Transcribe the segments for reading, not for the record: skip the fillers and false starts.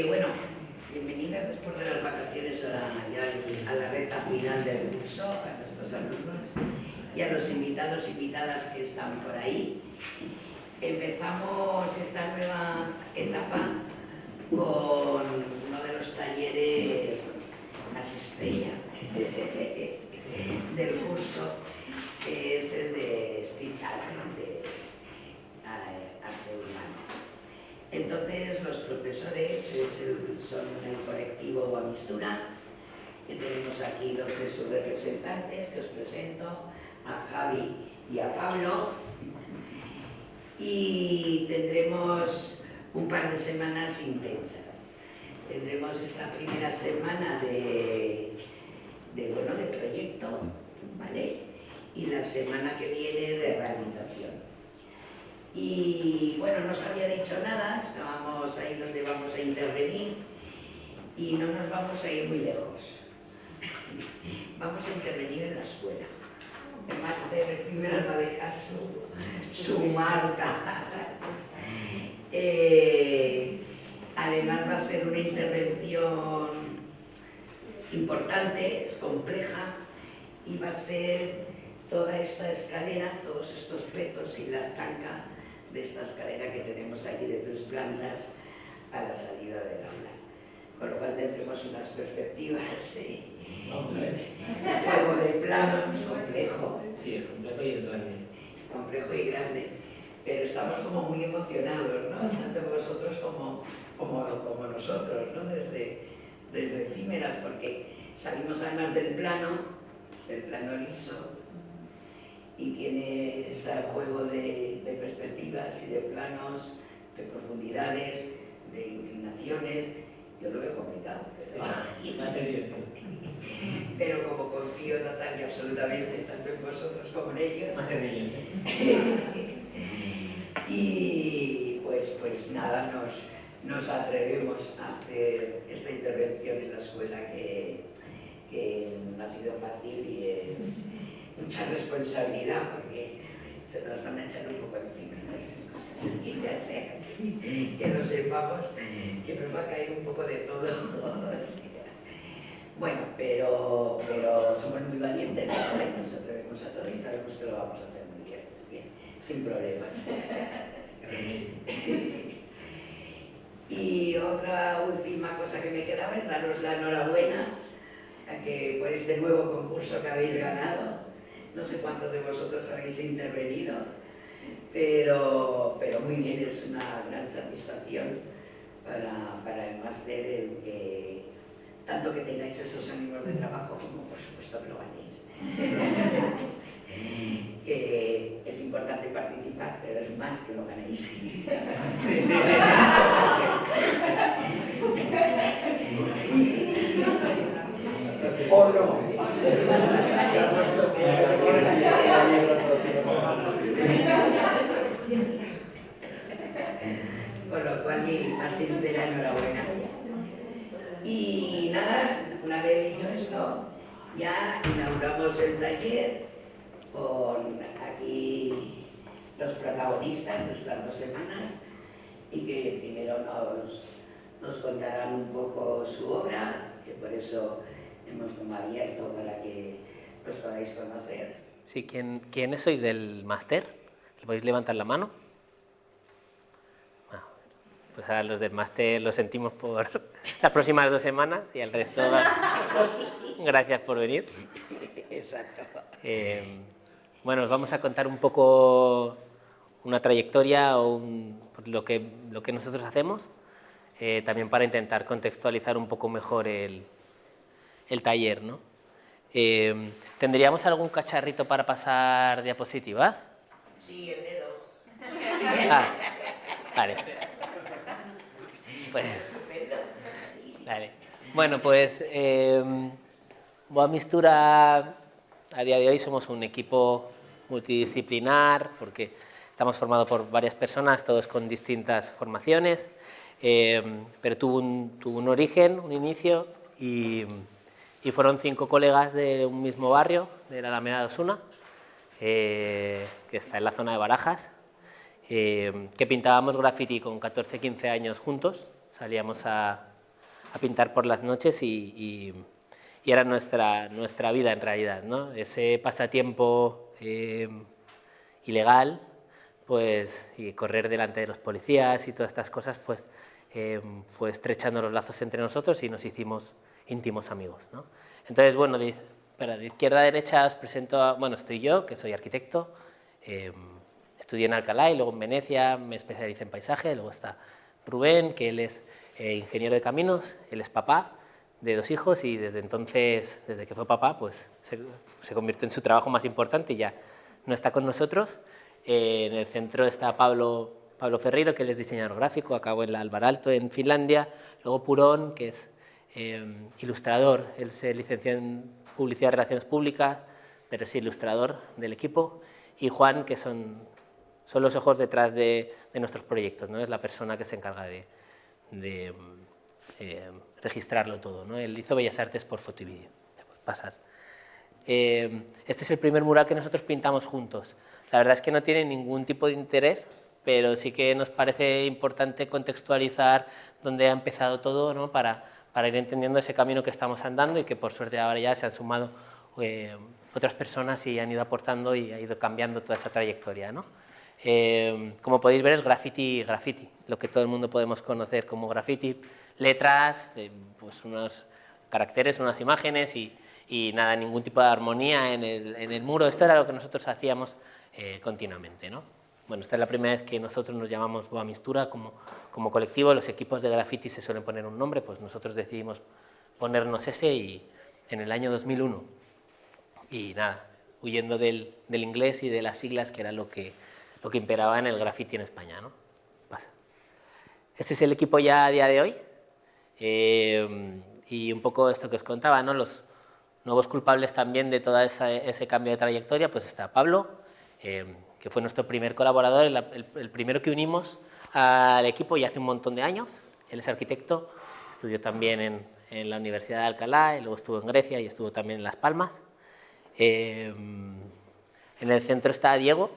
Bueno, bienvenidas después de las vacaciones a la recta final del curso, a nuestros alumnos y a los invitados e invitadas que están por ahí. Empezamos esta nueva etapa con uno de los talleres más estrella del curso, que es el de Street Art, de arte urbano. Entonces, los profesores son el colectivo Amistura, que tenemos aquí dos de sus representantes, que os presento, a Javi y a Pablo, y tendremos un par de semanas intensas. Tendremos esta primera semana de proyecto, ¿vale? Y la semana que viene de realización. Y bueno, no os había dicho nada, estábamos ahí donde vamos a intervenir y no nos vamos a ir muy lejos. Vamos a intervenir en la escuela. El máster efímero va a dejar su marca. Además va a ser una intervención importante, es compleja, y va a ser toda esta escalera, todos estos petos y la tanca de esta escalera que tenemos aquí de 3 plantas a la salida del aula. Con lo cual tendremos unas perspectivas juego de planos, complejo. Sí, complejo y grande. Complejo y grande. Pero estamos como muy emocionados, ¿no? Tanto vosotros como nosotros, ¿no? Desde efímeras, porque salimos además del plano liso, y tiene ese juego de perspectivas y de planos, de profundidades, de inclinaciones. Yo lo veo complicado, pero como confío total y absolutamente tanto en vosotros como en ellos, y pues nada, nos atrevemos a hacer esta intervención en la escuela que no ha sido fácil y es mucha responsabilidad, porque se nos van a echar un poco encima, ¿no? Esas cosas, y ya sea que lo sepamos, que nos va a caer un poco de todo. Bueno, pero somos muy valientes, ¿no? Y nos atrevemos a todo y sabemos que lo vamos a hacer muy bien, sin problemas. Y otra última cosa que me quedaba es daros la enhorabuena a que por este nuevo concurso que habéis ganado. No sé cuántos de vosotros habéis intervenido, pero muy bien, es una gran satisfacción para el máster el que tanto que tengáis esos ánimos de trabajo como por supuesto que lo ganéis. Que es importante participar, pero es más que lo ganéis. ¿O no? Con lo cual, mi más sincera enhorabuena. Y nada, una vez dicho esto, ya inauguramos el taller con aquí los protagonistas de estas 2 semanas, y que primero nos contarán un poco su obra, que por eso hemos como abierto para que los podáis conocer. Sí, ¿quiénes sois del máster? ¿Podéis levantar la mano? Pues a los del máster lo sentimos por las próximas 2 semanas y al resto, gracias por venir. Exacto. Bueno, os vamos a contar un poco una trayectoria o lo que nosotros hacemos, también para intentar contextualizar un poco mejor el taller, ¿no? ¿Tendríamos algún cacharrito para pasar diapositivas? Sí, el dedo. Vale. Pues, vale. Bueno, pues Boa Mistura a día de hoy somos un equipo multidisciplinar, porque estamos formados por varias personas, todos con distintas formaciones, pero tuvo un origen, un inicio, y fueron 5 colegas de un mismo barrio, de la Alameda de Osuna, que está en la zona de Barajas, que pintábamos graffiti con 14-15 años juntos, salíamos a pintar por las noches y era nuestra vida en realidad, ¿no? Ese pasatiempo ilegal, pues, y correr delante de los policías y todas estas cosas, pues, fue estrechando los lazos entre nosotros y nos hicimos íntimos amigos, ¿no? Entonces, bueno, de izquierda a derecha os presento, bueno, estoy yo, que soy arquitecto, estudié en Alcalá y luego en Venecia me especialicé en paisaje, luego está Rubén, que él es ingeniero de caminos, él es papá de 2 hijos y desde entonces, desde que fue papá, pues se convirtió en su trabajo más importante y ya no está con nosotros. En el centro está Pablo Ferreiro, que él es diseñador gráfico, acabó en la Alvar Aalto en Finlandia, luego Purón, que es ilustrador, él se licenció en Publicidad y Relaciones Públicas, pero es ilustrador del equipo, y Juan, que son los ojos detrás de nuestros proyectos, ¿no? Es la persona que se encarga de registrarlo todo, ¿no? Él hizo Bellas Artes por foto y vídeo. Pasar. Este es el primer mural que nosotros pintamos juntos. La verdad es que no tiene ningún tipo de interés, pero sí que nos parece importante contextualizar dónde ha empezado todo, ¿no? Para ir entendiendo ese camino que estamos andando y que por suerte ahora ya se han sumado otras personas y han ido aportando y ha ido cambiando toda esa trayectoria, ¿no? Como podéis ver es graffiti, lo que todo el mundo podemos conocer como graffiti, letras, pues unos caracteres, unas imágenes y nada, ningún tipo de armonía en el muro. Esto era lo que nosotros hacíamos continuamente, ¿no? Bueno, esta es la primera vez que nosotros nos llamamos Boa Mistura como colectivo. Los equipos de graffiti se suelen poner un nombre, pues nosotros decidimos ponernos ese y en el año 2001. Y nada, huyendo del inglés y de las siglas, que era lo que imperaba en el graffiti en España, ¿no? Pasa. Este es el equipo ya a día de hoy. Y un poco esto que os contaba, ¿no? Los nuevos culpables también de todo ese cambio de trayectoria, pues está Pablo, que fue nuestro primer colaborador, el primero que unimos al equipo ya hace un montón de años. Él es arquitecto, estudió también en la Universidad de Alcalá, y luego estuvo en Grecia y estuvo también en Las Palmas. En el centro está Diego,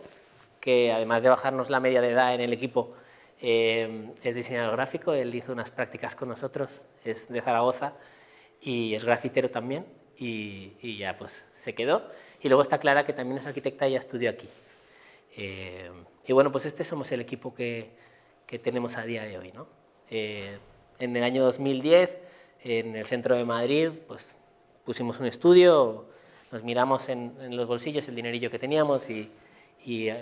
que además de bajarnos la media de edad en el equipo, es diseñador gráfico. Él hizo unas prácticas con nosotros, es de Zaragoza y es grafitero también, y ya pues se quedó. Y luego está Clara, que también es arquitecta y ya estudió aquí. Y bueno, pues este somos el equipo que tenemos a día de hoy, ¿no? En el año 2010, en el centro de Madrid, pues pusimos un estudio, nos miramos en los bolsillos el dinerillo que teníamos y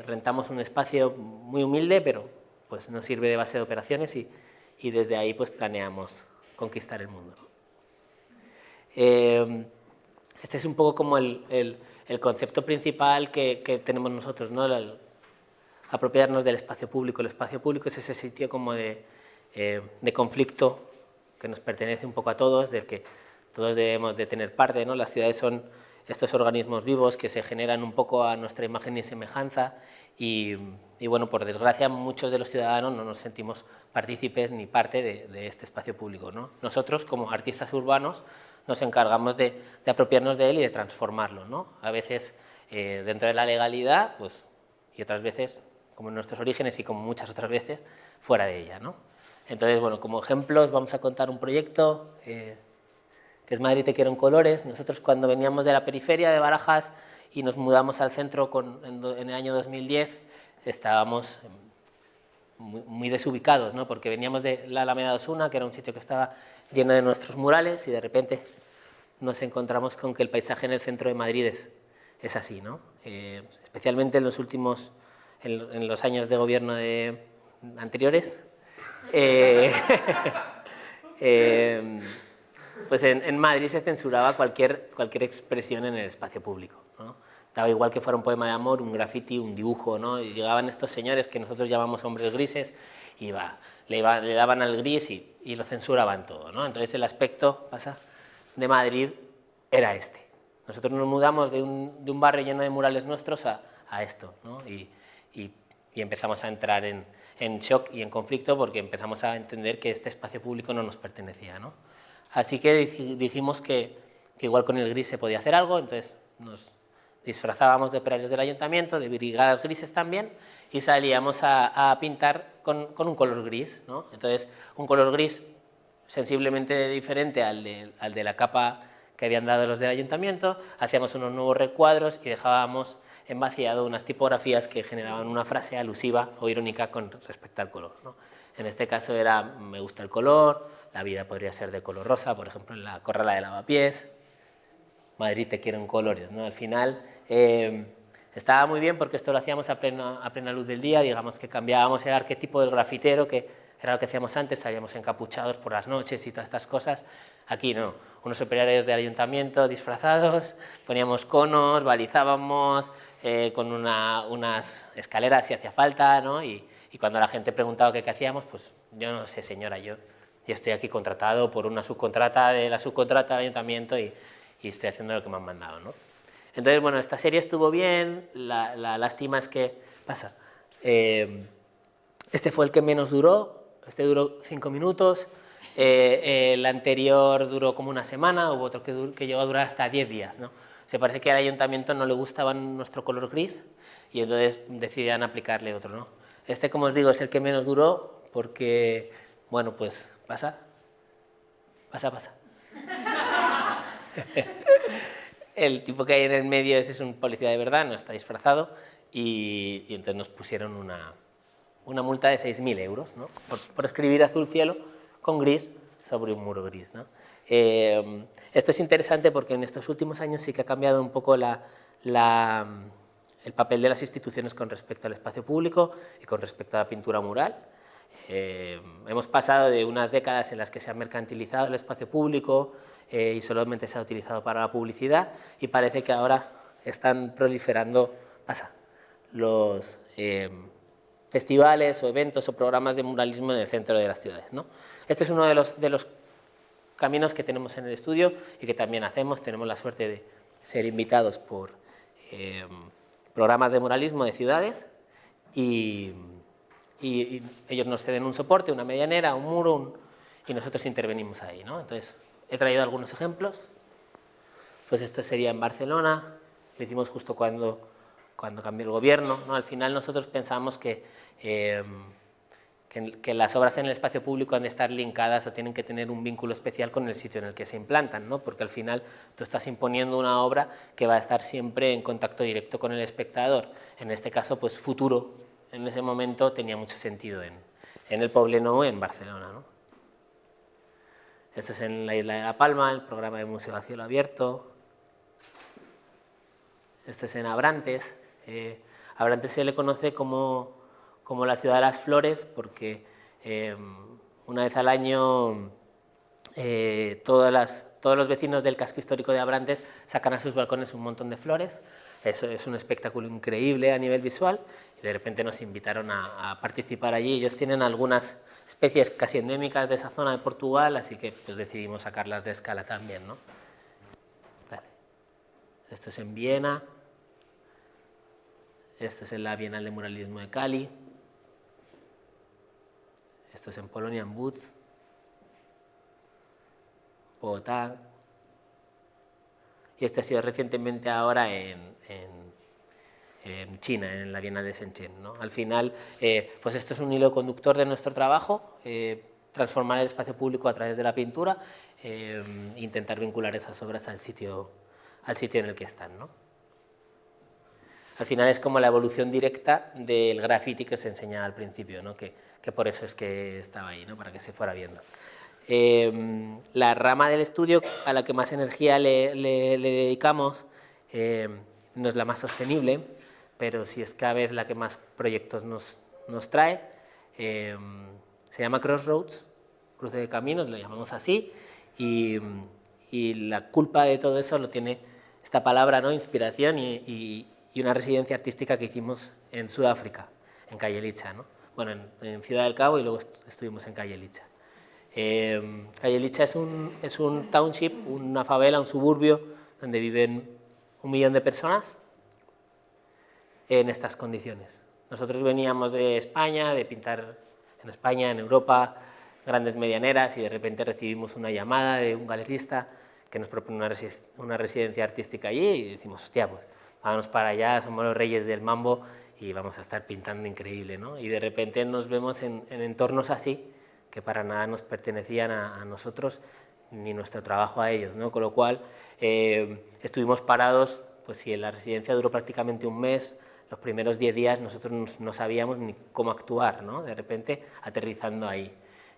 rentamos un espacio muy humilde, pero pues nos sirve de base de operaciones y desde ahí pues planeamos conquistar el mundo. Este es un poco como el concepto principal que tenemos nosotros, ¿no? Apropiarnos del espacio público. El espacio público es ese sitio como de conflicto que nos pertenece un poco a todos, del que todos debemos de tener parte, ¿no? Las ciudades son estos organismos vivos que se generan un poco a nuestra imagen y semejanza y bueno, por desgracia muchos de los ciudadanos no nos sentimos partícipes ni parte de este espacio público, ¿no? Nosotros como artistas urbanos nos encargamos de apropiarnos de él y de transformarlo, ¿no? A veces dentro de la legalidad, pues, y otras veces, como en nuestros orígenes y como muchas otras veces, fuera de ella, ¿no? Entonces, bueno, como ejemplos vamos a contar un proyecto que es Madrid te quiero en colores. Nosotros cuando veníamos de la periferia de Barajas y nos mudamos al centro en el año 2010, estábamos muy desubicados, ¿no? Porque veníamos de la Alameda de Osuna, que era un sitio que estaba lleno de nuestros murales, y de repente nos encontramos con que el paisaje en el centro de Madrid es así, ¿no? Especialmente en los años de gobierno anteriores. Pues en Madrid se censuraba cualquier expresión en el espacio público, ¿no? Daba igual que fuera un poema de amor, un graffiti, un dibujo, ¿no? Y llegaban estos señores que nosotros llamamos hombres grises y le daban al gris y lo censuraban todo, ¿no? Entonces el aspecto de Madrid era este. Nosotros nos mudamos de un barrio lleno de murales nuestros a esto, ¿no? Y empezamos a entrar en shock y en conflicto porque empezamos a entender que este espacio público no nos pertenecía, ¿no? Así que dijimos que igual con el gris se podía hacer algo, entonces nos disfrazábamos de operarios del ayuntamiento, de brigadas grises también, y salíamos a pintar con un color gris, ¿no? Entonces, un color gris sensiblemente diferente al de la capa que habían dado los del ayuntamiento, hacíamos unos nuevos recuadros y dejábamos envasillado unas tipografías que generaban una frase alusiva o irónica con respecto al color, ¿no? En este caso era me gusta el color, la vida podría ser de color rosa, por ejemplo en la corrala de lavapiés, Madrid te quiero en colores, ¿no? Al final estaba muy bien porque esto lo hacíamos a plena luz del día, digamos que cambiábamos el arquetipo del grafitero, que era lo que hacíamos antes, salíamos encapuchados por las noches y todas estas cosas. Aquí no, unos operarios del ayuntamiento disfrazados, poníamos conos, balizábamos con unas escaleras si hacía falta, ¿no? Y cuando la gente preguntaba qué hacíamos, pues yo no sé, señora, yo estoy aquí contratado por una subcontrata de la subcontrata del ayuntamiento y estoy haciendo lo que me han mandado, ¿no? Entonces, bueno, esta serie estuvo bien, la lástima es que pasa. Este fue el que menos duró, este duró 5 minutos, el anterior duró como una semana, hubo otro que llegó a durar hasta 10 días, ¿no? Se parece que al ayuntamiento no le gustaba nuestro color gris y entonces decidían aplicarle otro, ¿no? Este, como os digo, es el que menos duró porque, bueno, pues pasa. El tipo que hay en el medio ese es un policía de verdad, no está disfrazado y entonces nos pusieron una multa de 6.000 euros, ¿no? por escribir azul cielo con gris sobre un muro gris, ¿no? Esto es interesante porque en estos últimos años sí que ha cambiado un poco el papel de las instituciones con respecto al espacio público y con respecto a la pintura mural. Hemos pasado de unas décadas en las que se ha mercantilizado el espacio público y solamente se ha utilizado para la publicidad y parece que ahora están proliferando los festivales o eventos o programas de muralismo en el centro de las ciudades, ¿no? Este es uno de los caminos que tenemos en el estudio y que también hacemos. Tenemos la suerte de ser invitados por programas de muralismo de ciudades y ellos nos ceden un soporte, una medianera, un muro y nosotros intervenimos ahí, ¿no? Entonces, he traído algunos ejemplos. Pues esto sería en Barcelona, lo hicimos justo cuando cambió el gobierno, ¿no? Al final nosotros pensamos que las obras en el espacio público han de estar linkadas o tienen que tener un vínculo especial con el sitio en el que se implantan, ¿no? Porque al final tú estás imponiendo una obra que va a estar siempre en contacto directo con el espectador. En este caso, pues Futuro, en ese momento tenía mucho sentido en el Poblenou o en Barcelona, ¿no? Esto es en la isla de La Palma, el programa de museo a cielo abierto. Esto es en Abrantes. Abrantes se le conoce como la ciudad de las flores porque una vez al año todos los vecinos del casco histórico de Abrantes sacan a sus balcones un montón de flores. Eso es un espectáculo increíble a nivel visual y de repente nos invitaron a participar allí. Ellos tienen algunas especies casi endémicas de esa zona de Portugal, así que pues decidimos sacarlas de escala también, ¿no? Dale. Esto es en Viena. Esto es en la Bienal de Muralismo de Cali. Esto es en Polonia, en Łódź, Bogotá. Y este ha sido recientemente ahora en China, en la Bienal de Shenzhen, ¿no? Al final, pues esto es un hilo conductor de nuestro trabajo, transformar el espacio público a través de la pintura, intentar vincular esas obras al sitio en el que están, ¿no? Al final es como la evolución directa del graffiti que os enseñaba al principio, ¿no? Que por eso es que estaba ahí, ¿no? Para que se fuera viendo. La rama del estudio a la que más energía le dedicamos no es la más sostenible, pero sí es cada vez la que más proyectos nos trae. Se llama Crossroads, cruce de caminos, lo llamamos así, y la culpa de todo eso lo tiene esta palabra, ¿no? Inspiración y una residencia artística que hicimos en Sudáfrica, en Calle Licha, ¿no? Bueno, en Ciudad del Cabo y luego estuvimos en Calle Licha. Calle Licha es un township, una favela, un suburbio donde viven 1 millón de personas en estas condiciones. Nosotros veníamos de España, de pintar en España, en Europa, grandes medianeras y de repente recibimos una llamada de un galerista que nos propone una residencia artística allí y decimos, hostia, pues vámonos para allá, somos los reyes del mambo y vamos a estar pintando increíble, ¿no? Y de repente nos vemos en entornos así, que para nada nos pertenecían a nosotros, ni nuestro trabajo a ellos, ¿no? Con lo cual estuvimos parados, pues si en la residencia duró prácticamente un mes, los primeros 10 días nosotros no sabíamos ni cómo actuar, ¿no? De repente aterrizando ahí.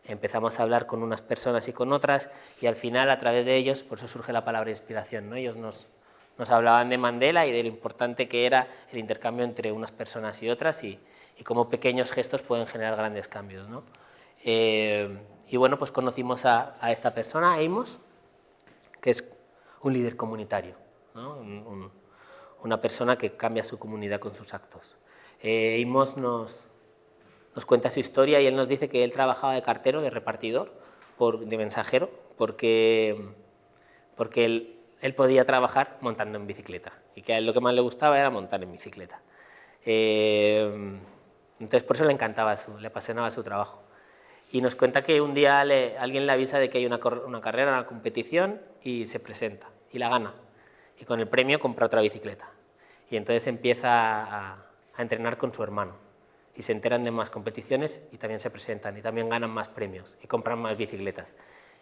Empezamos a hablar con unas personas y con otras y al final a través de ellos, por eso surge la palabra inspiración, ¿no? Ellos nos hablaban de Mandela y de lo importante que era el intercambio entre unas personas y otras y cómo pequeños gestos pueden generar grandes cambios, ¿no? Y bueno, pues conocimos a esta persona, Amos, que es un líder comunitario, ¿no? Una persona que cambia su comunidad con sus actos. Amos nos cuenta su historia y él nos dice que él trabajaba de cartero, de repartidor, de mensajero, porque él podía trabajar montando en bicicleta y que a él lo que más le gustaba era montar en bicicleta. Entonces por eso le encantaba, le apasionaba su trabajo. Y nos cuenta que un día alguien le avisa de que hay una carrera, una competición y se presenta y la gana. Y con el premio compra otra bicicleta. Y entonces empieza a entrenar con su hermano. Y se enteran de más competiciones y también se presentan y también ganan más premios y compran más bicicletas.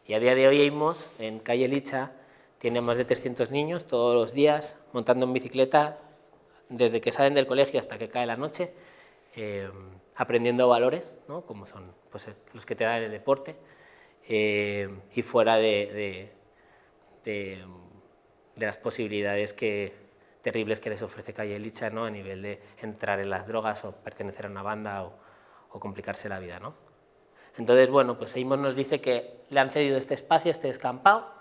Y a día de hoy Amos, en Calle Licha, tiene más de 300 niños todos los días montando en bicicleta desde que salen del colegio hasta que cae la noche, aprendiendo valores, ¿no? Como son pues, los que te dan el deporte, y fuera de las posibilidades terribles que les ofrece Calle Licha, ¿no? A nivel de entrar en las drogas o pertenecer a una banda o complicarse la vida, ¿no? Entonces, bueno, pues Amos nos dice que le han cedido este espacio, este descampado,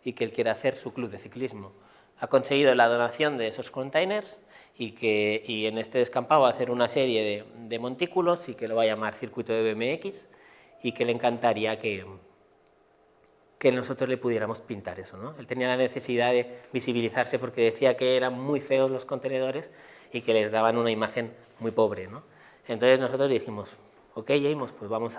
y que él quiere hacer su club de ciclismo. Ha conseguido la donación de esos containers y en este descampado va a hacer una serie de montículos y que lo va a llamar Circuito de BMX y que le encantaría que nosotros le pudiéramos pintar eso, ¿no? Él tenía la necesidad de visibilizarse porque decía que eran muy feos los contenedores y que les daban una imagen muy pobre, ¿no? Entonces nosotros dijimos, ok, Amos, pues vamos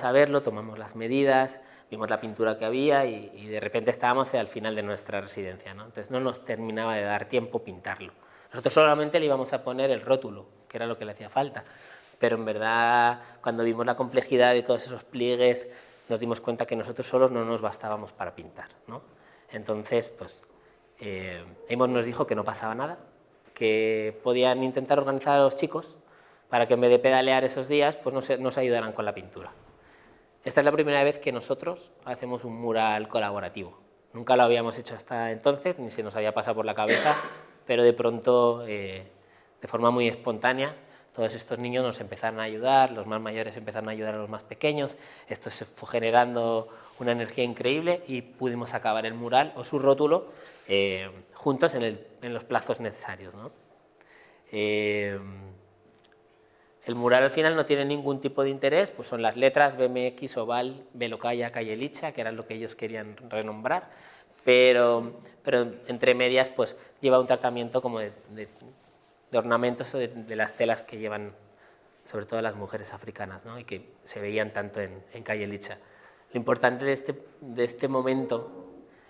a verlo, tomamos las medidas, vimos la pintura que había y de repente estábamos al final de nuestra residencia, ¿no? Entonces no nos terminaba de dar tiempo pintarlo. Nosotros solamente le íbamos a poner el rótulo, que era lo que le hacía falta, pero en verdad cuando vimos la complejidad de todos esos pliegues nos dimos cuenta que nosotros solos no nos bastábamos para pintar, ¿no? Entonces, pues, Amos nos dijo que no pasaba nada, que podían intentar organizar a los chicos para que en vez de pedalear esos días, pues nos ayudaran con la pintura. Esta es la primera vez que nosotros hacemos un mural colaborativo. Nunca lo habíamos hecho hasta entonces, ni se nos había pasado por la cabeza, pero de pronto, de forma muy espontánea, todos estos niños nos empezaron a ayudar, los más mayores empezaron a ayudar a los más pequeños, esto se fue generando una energía increíble y pudimos acabar el mural o su rótulo juntos en los plazos necesarios, ¿no? El mural al final no tiene ningún tipo de interés, pues son las letras BMX, Oval, Velocaya, Calle Licha, que era lo que ellos querían renombrar, pero entre medias pues lleva un tratamiento como de ornamentos de las telas que llevan sobre todo las mujeres africanas, ¿no? Y que se veían tanto en Calle Licha. Lo importante de este momento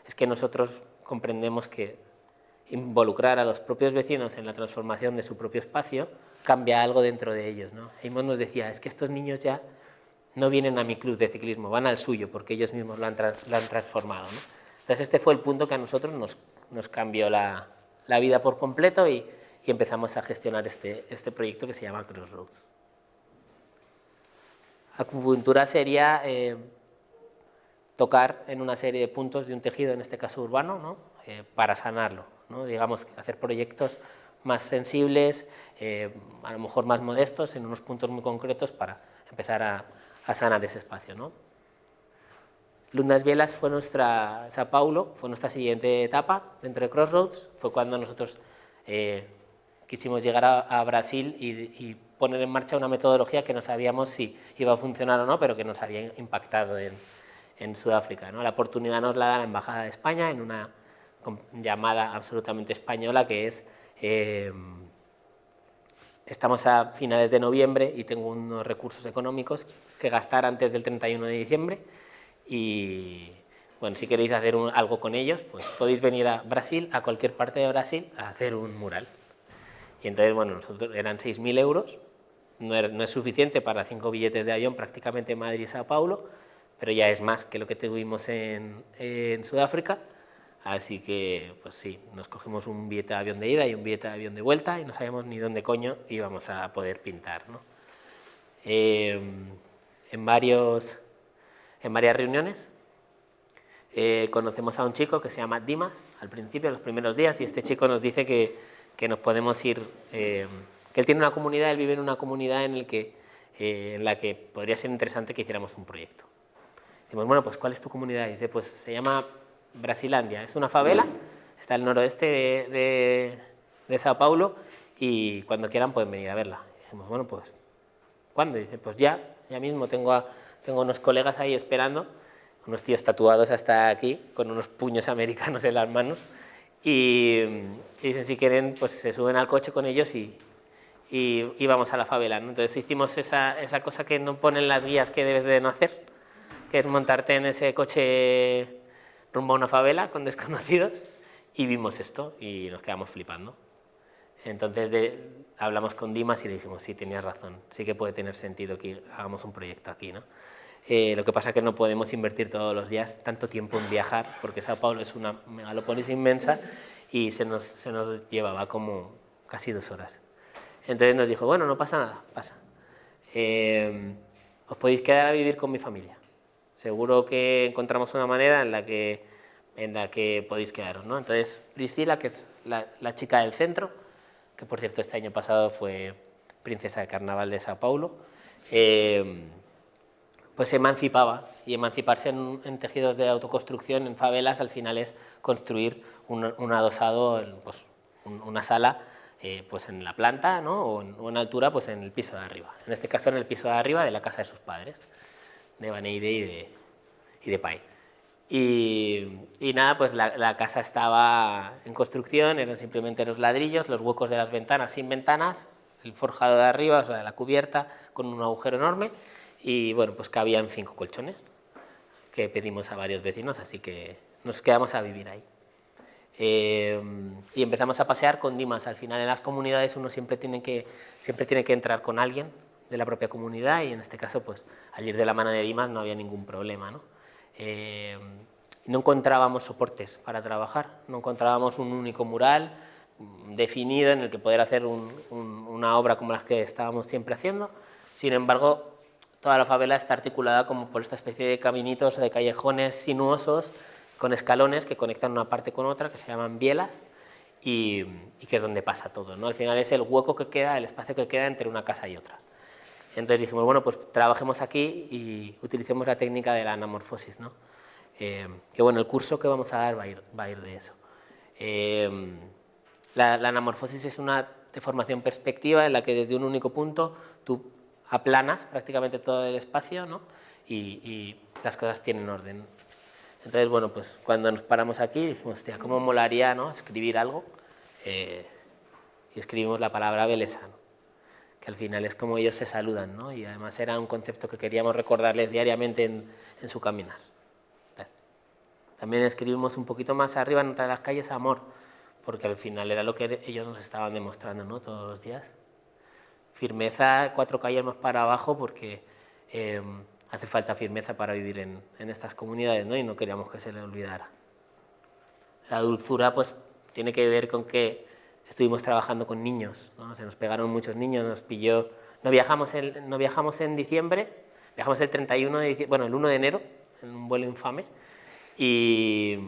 es que nosotros comprendemos que involucrar a los propios vecinos en la transformación de su propio espacio cambia algo dentro de ellos, ¿no? Amos nos decía, es que estos niños ya no vienen a mi club de ciclismo, van al suyo porque ellos mismos lo han transformado, ¿no? Entonces este fue el punto que a nosotros nos cambió la vida por completo y empezamos a gestionar este proyecto que se llama Crossroads. Acupuntura sería tocar en una serie de puntos de un tejido, en este caso urbano, ¿no? Para sanarlo, ¿no? Digamos, hacer proyectos más sensibles, a lo mejor más modestos, en unos puntos muy concretos para empezar a sanar ese espacio, ¿no? Lundas Bielas fue Sao Paulo fue nuestra siguiente etapa dentro de Crossroads, fue cuando nosotros quisimos llegar a Brasil y poner en marcha una metodología que no sabíamos si iba a funcionar o no, pero que nos había impactado en Sudáfrica, ¿no? La oportunidad nos la da la Embajada de España en una llamada absolutamente española que es estamos a finales de noviembre y tengo unos recursos económicos que gastar antes del 31 de diciembre y bueno, si queréis hacer algo con ellos, pues podéis venir a Brasil, a cualquier parte de Brasil, a hacer un mural. Y entonces, bueno, nosotros eran 6.000 euros, no es suficiente para 5 billetes de avión prácticamente Madrid y Sao Paulo, pero ya es más que lo que tuvimos en Sudáfrica, así que, pues sí, nos cogimos un billete de avión de ida y un billete de avión de vuelta y no sabíamos ni dónde coño íbamos a poder pintar, ¿no? En varias reuniones conocemos a un chico que se llama Dimas, al principio, los primeros días, y este chico nos dice que nos podemos ir, que él tiene una comunidad, él vive en una comunidad en la que podría ser interesante que hiciéramos un proyecto. Decimos, bueno, pues ¿cuál es tu comunidad? Y dice, pues se llama Brasilandia, es una favela, está al noroeste de Sao Paulo y cuando quieran pueden venir a verla. Y decimos, bueno, pues ¿cuándo? Y dice, pues ya mismo, tengo unos colegas ahí esperando, unos tíos tatuados hasta aquí, con unos puños americanos en las manos, y dicen, si quieren, pues se suben al coche con ellos y vamos a la favela, ¿no? Entonces hicimos esa cosa que no ponen las guías que debes de no hacer, que es montarte en ese coche rumbo a una favela con desconocidos, y vimos esto y nos quedamos flipando. Entonces hablamos con Dimas y le dijimos, sí, tenías razón, sí que puede tener sentido que hagamos un proyecto aquí, ¿no? Lo que pasa es que no podemos invertir todos los días tanto tiempo en viajar, porque Sao Paulo es una megalópolis inmensa y se nos llevaba como casi 2 horas. Entonces nos dijo, bueno, no pasa nada, pasa. Os podéis quedar a vivir con mi familia. Seguro que encontramos una manera en la que podéis quedaros, ¿no? Entonces Priscila, que es la chica del centro, que por cierto este año pasado fue princesa de carnaval de Sao Paulo, pues se emancipaba, y emanciparse en tejidos de autoconstrucción, en favelas, al final es construir un adosado, pues una sala, pues en la planta, ¿no? o en altura, pues en el piso de arriba. En este caso en el piso de arriba de la casa de sus padres, de Baneide y de Pai. Y nada, pues la casa estaba en construcción, eran simplemente los ladrillos, los huecos de las ventanas sin ventanas, el forjado de arriba, o sea, la cubierta con un agujero enorme, y bueno, pues cabían 5 colchones que pedimos a varios vecinos, así que nos quedamos a vivir ahí. Y empezamos a pasear con Dimas. Al final en las comunidades uno siempre tiene que entrar con alguien de la propia comunidad, y en este caso, pues al ir de la mano de Dimas no había ningún problema, ¿no? No encontrábamos soportes para trabajar, no encontrábamos un único mural definido en el que poder hacer una obra como las que estábamos siempre haciendo. Sin embargo, toda la favela está articulada como por esta especie de caminitos o de callejones sinuosos con escalones que conectan una parte con otra, que se llaman bielas, y que es donde pasa todo, ¿no? Al final es el hueco que queda, el espacio que queda entre una casa y otra. Entonces dijimos, bueno, pues trabajemos aquí y utilicemos la técnica de la anamorfosis, ¿no? Que bueno, el curso que vamos a dar va a ir de eso. La anamorfosis es una deformación perspectiva en la que desde un único punto tú aplanas prácticamente todo el espacio, ¿no? y las cosas tienen orden. Entonces, bueno, pues cuando nos paramos aquí dijimos, hostia, ¿cómo molaría, ¿no? escribir algo? Y escribimos la palabra beleza, ¿no? Que al final es como ellos se saludan, ¿no? Y además era un concepto que queríamos recordarles diariamente en su caminar. También escribimos un poquito más arriba en otra de las calles amor, porque al final era lo que ellos nos estaban demostrando, ¿no? Todos los días. Firmeza 4 calles más para abajo, porque hace falta firmeza para vivir en estas comunidades, ¿no? Y no queríamos que se le olvidara. La dulzura pues tiene que ver con que estuvimos trabajando con niños, ¿no? Se nos pegaron muchos niños, nos pilló. No viajamos en diciembre, viajamos el 31 de diciembre, bueno, el 1 de enero, en un vuelo infame, y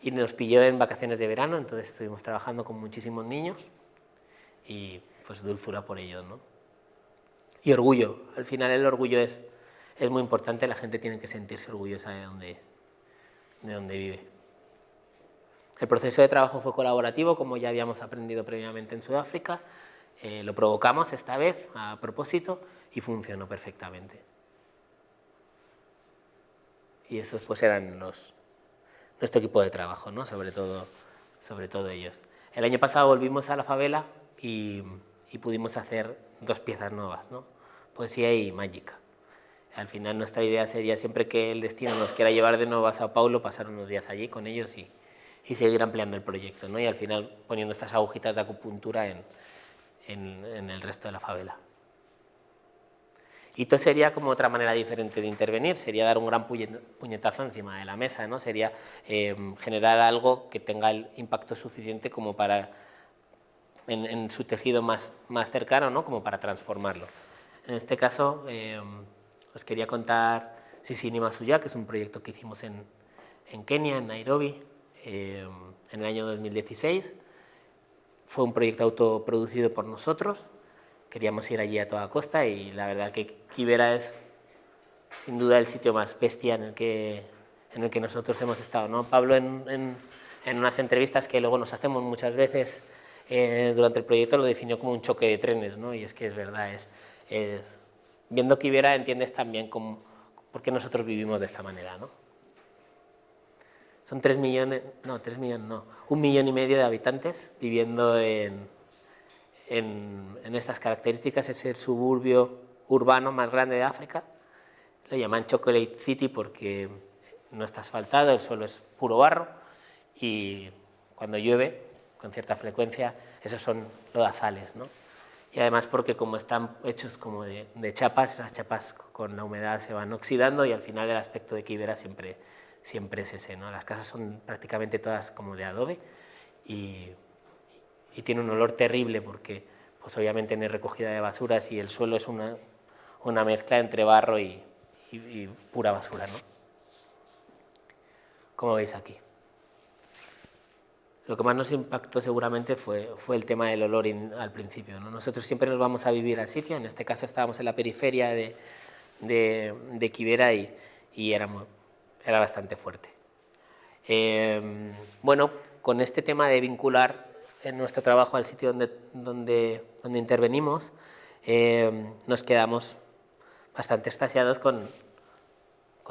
nos pilló en vacaciones de verano, entonces estuvimos trabajando con muchísimos niños y pues dulzura por ello, ¿no? Y orgullo, al final el orgullo es muy importante, la gente tiene que sentirse orgullosa de donde vive. El proceso de trabajo fue colaborativo, como ya habíamos aprendido previamente en Sudáfrica, lo provocamos esta vez a propósito y funcionó perfectamente. Y esos pues eran nuestro equipo de trabajo, ¿no? sobre todo ellos. El año pasado volvimos a la favela y pudimos hacer 2 piezas nuevas, ¿no? Poesía y mágica. Al final nuestra idea sería, siempre que el destino nos quiera llevar de nuevo a Sao Paulo, pasar unos días allí con ellos y seguir ampliando el proyecto, ¿no? Y al final poniendo estas agujitas de acupuntura en el resto de la favela. Y esto sería como otra manera diferente de intervenir, sería dar un gran puñetazo encima de la mesa, ¿no? Sería generar algo que tenga el impacto suficiente como para, en su tejido más cercano, ¿no? Como para transformarlo. En este caso, os quería contar Sisini Masuya, que es un proyecto que hicimos en Kenia, en Nairobi, en el año 2016. Fue un proyecto autoproducido por nosotros. Queríamos ir allí a toda costa y la verdad que Kibera es sin duda el sitio más bestia en el que nosotros hemos estado, ¿no? Pablo en unas entrevistas que luego nos hacemos muchas veces durante el proyecto lo definió como un choque de trenes, ¿no? Y es que es verdad, viendo Kibera entiendes también por qué nosotros vivimos de esta manera, ¿no? Son 1,5 millones de habitantes viviendo en estas características. Es el suburbio urbano más grande de África. Lo llaman Chocolate City porque no está asfaltado, el suelo es puro barro y cuando llueve, con cierta frecuencia, esos son lodazales, ¿no? Y además porque como están hechos como de chapas, esas chapas con la humedad se van oxidando y al final el aspecto de Kibera siempre es ese, ¿no? Las casas son prácticamente todas como de adobe y tiene un olor terrible porque pues obviamente no hay recogida de basuras y el suelo es una mezcla entre barro y pura basura, ¿no? Como veis aquí. Lo que más nos impactó seguramente fue el tema del olor al principio, ¿no? Nosotros siempre nos vamos a vivir al sitio, en este caso estábamos en la periferia de Kibera y era bastante fuerte. Bueno, con este tema de vincular en nuestro trabajo al sitio donde intervenimos, nos quedamos bastante extasiados con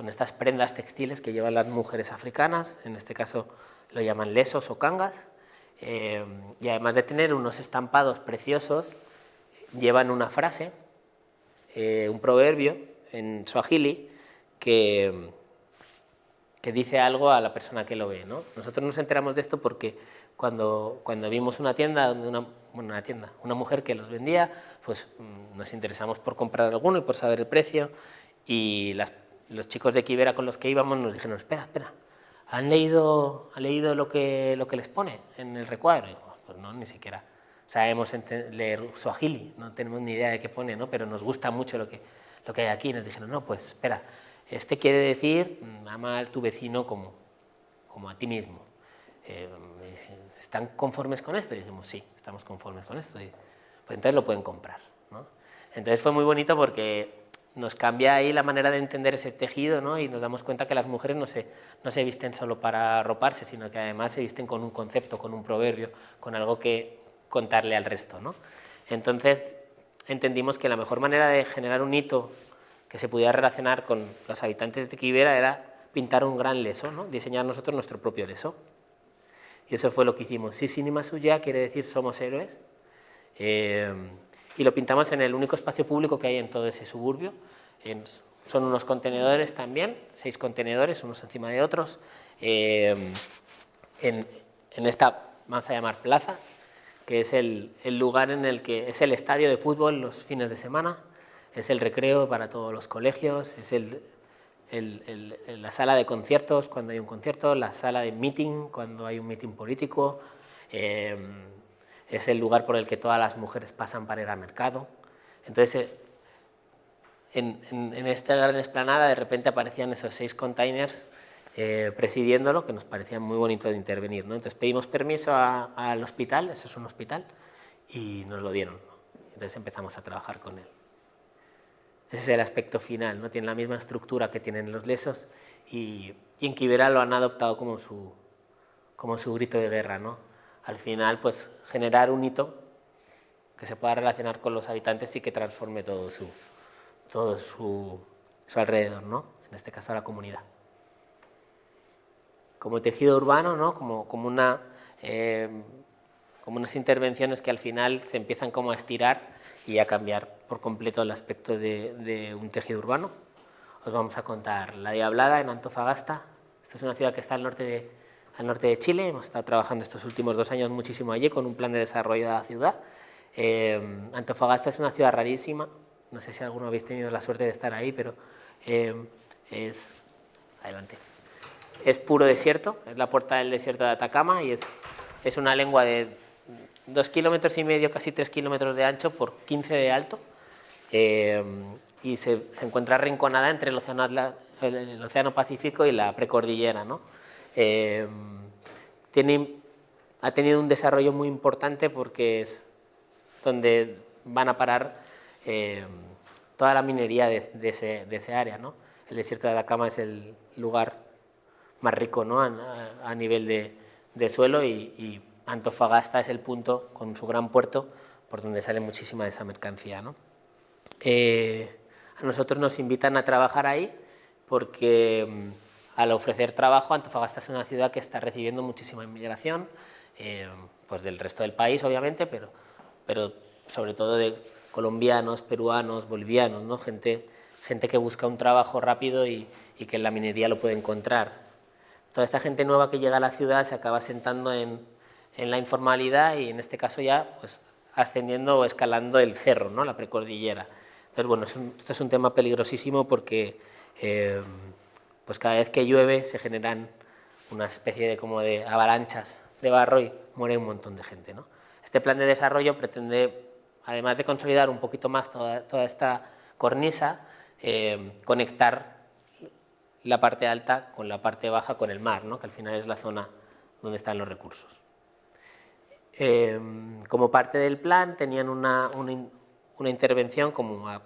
estas prendas textiles que llevan las mujeres africanas, en este caso lo llaman lesos o kangas, y además de tener unos estampados preciosos, llevan una frase, un proverbio en suajili que dice algo a la persona que lo ve, ¿no? Nosotros nos enteramos de esto porque cuando vimos una tienda, una mujer que los vendía, pues nos interesamos por comprar alguno y por saber el precio, y los chicos de Kibera con los que íbamos nos dijeron, espera, ¿han leído lo que les pone en el recuadro? Y dijimos, pues no, ni siquiera sabemos leer suajili, no tenemos ni idea de qué pone, ¿no? Pero nos gusta mucho lo que hay aquí. Y nos dijeron, no, pues espera, este quiere decir, ama a tu vecino como a ti mismo. ¿Están conformes con esto? Y dijimos, sí, estamos conformes con esto. Y, pues entonces lo pueden comprar, ¿no? Entonces fue muy bonito porque nos cambia ahí la manera de entender ese tejido, ¿no? Y nos damos cuenta que las mujeres no se visten solo para arroparse, sino que además se visten con un concepto, con un proverbio, con algo que contarle al resto, ¿no? Entonces entendimos que la mejor manera de generar un hito que se pudiera relacionar con los habitantes de Kibera era pintar un gran leso, ¿no? Diseñar nosotros nuestro propio leso. Y eso fue lo que hicimos. Sisini Masuya quiere decir somos héroes. Y lo pintamos en el único espacio público que hay en todo ese suburbio. Son unos contenedores también, 6 contenedores, unos encima de otros, en esta, vamos a llamar plaza, que es el lugar en el que es el estadio de fútbol los fines de semana, es el recreo para todos los colegios, es la sala de conciertos cuando hay un concierto, la sala de meeting cuando hay un meeting político, es el lugar por el que todas las mujeres pasan para ir al mercado. Entonces, en esta gran explanada de repente aparecían esos 6 containers presidiéndolo, que nos parecía muy bonito de intervenir, ¿no? Entonces pedimos permiso al hospital, eso es un hospital, y nos lo dieron, ¿no? Entonces empezamos a trabajar con él. Ese es el aspecto final, ¿no? Tiene la misma estructura que tienen los lesos y en Kibera lo han adoptado como su grito de guerra, ¿no? Al final, pues generar un hito que se pueda relacionar con los habitantes y que transforme todo su alrededor, ¿no? En este caso a la comunidad. Como tejido urbano, ¿no? como unas intervenciones que al final se empiezan como a estirar y a cambiar por completo el aspecto de un tejido urbano. os vamos a contar la Diablada en Antofagasta. Esto es una ciudad que está al norte de Chile. Hemos estado trabajando estos últimos 2 años muchísimo allí con un plan de desarrollo de la ciudad. Antofagasta es una ciudad rarísima. No sé si alguno habéis tenido la suerte de estar ahí, pero adelante. Es puro desierto, es la puerta del desierto de Atacama y es una lengua de 2,5 kilómetros, casi 3 kilómetros de ancho por 15 de alto, y se encuentra arrinconada entre el océano Pacífico y la precordillera, ¿no? Ha tenido un desarrollo muy importante porque es donde van a parar toda la minería de ese área, ¿no? El desierto de Atacama es el lugar más rico, ¿no? a nivel de suelo, y Antofagasta es el punto con su gran puerto por donde sale muchísima de esa mercancía, ¿no? A nosotros nos invitan a trabajar ahí porque al ofrecer trabajo, Antofagasta es una ciudad que está recibiendo muchísima inmigración, pues del resto del país obviamente, pero sobre todo de colombianos, peruanos, bolivianos, ¿no? Gente que busca un trabajo rápido y que en la minería lo puede encontrar. Toda esta gente nueva que llega a la ciudad se acaba sentando en la informalidad y en este caso ya pues ascendiendo o escalando el cerro, ¿no? La precordillera. Entonces, bueno, esto es un tema peligrosísimo porque pues cada vez que llueve se generan una especie de avalanchas de barro y muere un montón de gente, ¿no? Este plan de desarrollo pretende, además de consolidar un poquito más toda esta cornisa, conectar la parte alta con la parte baja con el mar, ¿no? Que al final es la zona donde están los recursos. Como parte del plan tenían una intervención como a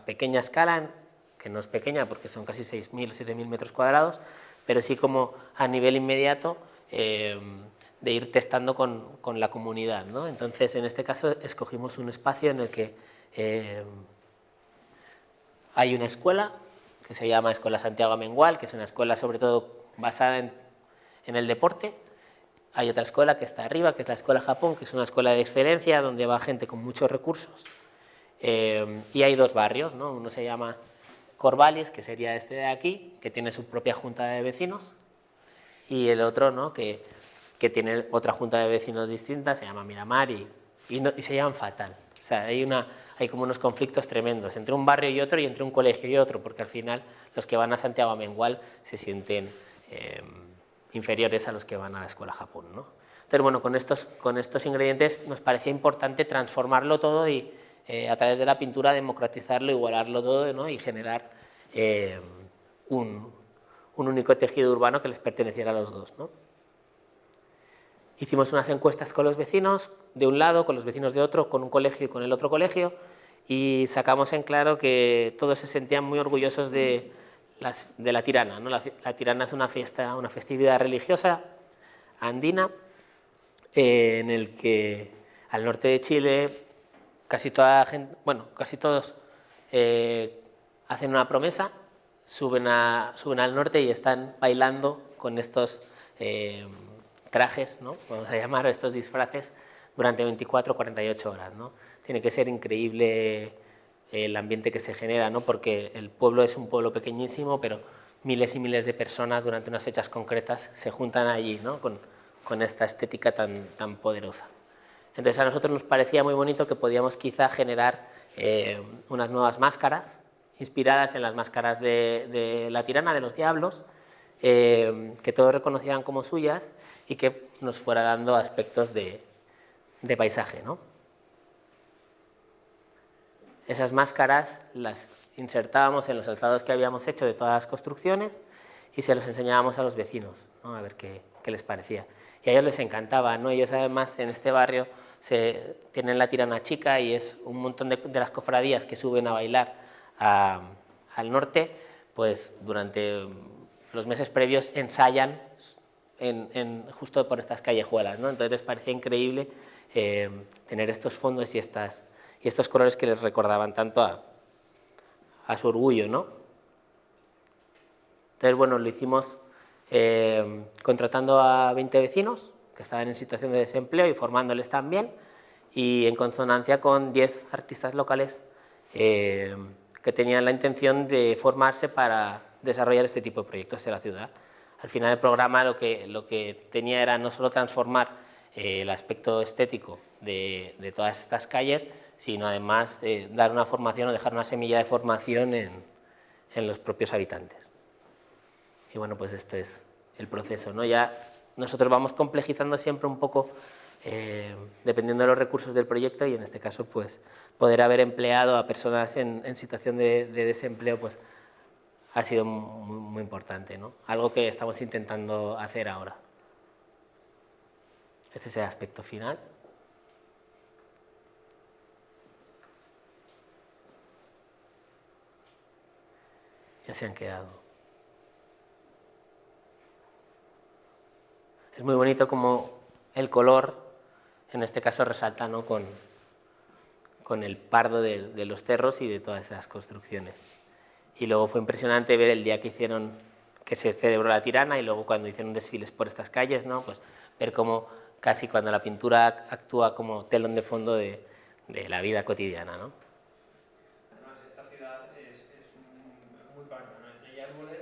pequeña escala, que no es pequeña porque son casi 6.000 o 7.000 metros cuadrados, pero sí como a nivel inmediato de ir testando con la comunidad, ¿no? Entonces, en este caso, escogimos un espacio en el que hay una escuela que se llama Escuela Santiago Amengual, que es una escuela sobre todo basada en el deporte. Hay otra escuela que está arriba, que es la Escuela Japón, que es una escuela de excelencia donde va gente con muchos recursos. Y hay 2 barrios, ¿no? Uno se llama Corvallis, que sería este de aquí, que tiene su propia junta de vecinos, y el otro, ¿no? que tiene otra junta de vecinos distinta, se llama Miramar y se llaman fatal. O sea, hay como unos conflictos tremendos entre un barrio y otro y entre un colegio y otro, porque al final los que van a Santiago Amengual se sienten inferiores a los que van a la Escuela Japón, ¿no? Entonces, bueno, con estos ingredientes nos parecía importante transformarlo todo y a través de la pintura democratizarlo, igualarlo todo, ¿no? Y generar un único tejido urbano que les perteneciera a los dos, ¿no? Hicimos unas encuestas con los vecinos de un lado, con los vecinos de otro, con un colegio y con el otro colegio, y sacamos en claro que todos se sentían muy orgullosos de la Tirana, ¿no? La Tirana es una festividad religiosa andina en el que al norte de Chile casi todos hacen una promesa, suben al norte y están bailando con estos trajes, ¿no? Vamos a llamar a estos disfraces durante 24 o 48 horas, ¿no? Tiene que ser increíble el ambiente que se genera, ¿no? Porque el pueblo es un pueblo pequeñísimo, pero miles y miles de personas durante unas fechas concretas se juntan allí, ¿no? con esta estética tan poderosa. Entonces a nosotros nos parecía muy bonito que podíamos quizá generar unas nuevas máscaras inspiradas en las máscaras de la Tirana, de los diablos, que todos reconocieran como suyas y que nos fuera dando aspectos de paisaje, ¿no? Esas máscaras las insertábamos en los alzados que habíamos hecho de todas las construcciones y se los enseñábamos a los vecinos, ¿no? A ver qué les parecía. Y a ellos les encantaba, ¿no? Ellos además en este barrio tienen la Tirana chica y es un montón de las cofradías que suben a bailar al norte, pues durante los meses previos ensayan justo por estas callejuelas, ¿no? Entonces les parecía increíble tener estos fondos y estos colores que les recordaban tanto a su orgullo, ¿no? Entonces, bueno, lo hicimos contratando a 20 vecinos que estaban en situación de desempleo y formándoles también, y en consonancia con 10 artistas locales que que tenían la intención de formarse para desarrollar este tipo de proyectos en la ciudad. Al final el programa lo que tenía era no solo transformar el aspecto estético de todas estas calles, sino además dar una formación o dejar una semilla de formación en los propios habitantes. Y bueno, pues esto es el proceso, ¿no? Ya nosotros vamos complejizando siempre un poco dependiendo de los recursos del proyecto, y en este caso pues poder haber empleado a personas en situación de desempleo pues ha sido muy, muy importante, ¿no? Algo que estamos intentando hacer ahora. Este es el aspecto final. Ya se han quedado. Es muy bonito como el color, en este caso resalta, ¿no?, con el pardo de los cerros y de todas esas construcciones. Y luego fue impresionante ver el día que se celebró la Tirana, y luego cuando hicieron desfiles por estas calles, ¿no?, pues ver cómo casi cuando la pintura actúa como telón de fondo de la vida cotidiana, ¿no? Además, esta ciudad es muy parda, ¿no? Hay árboles,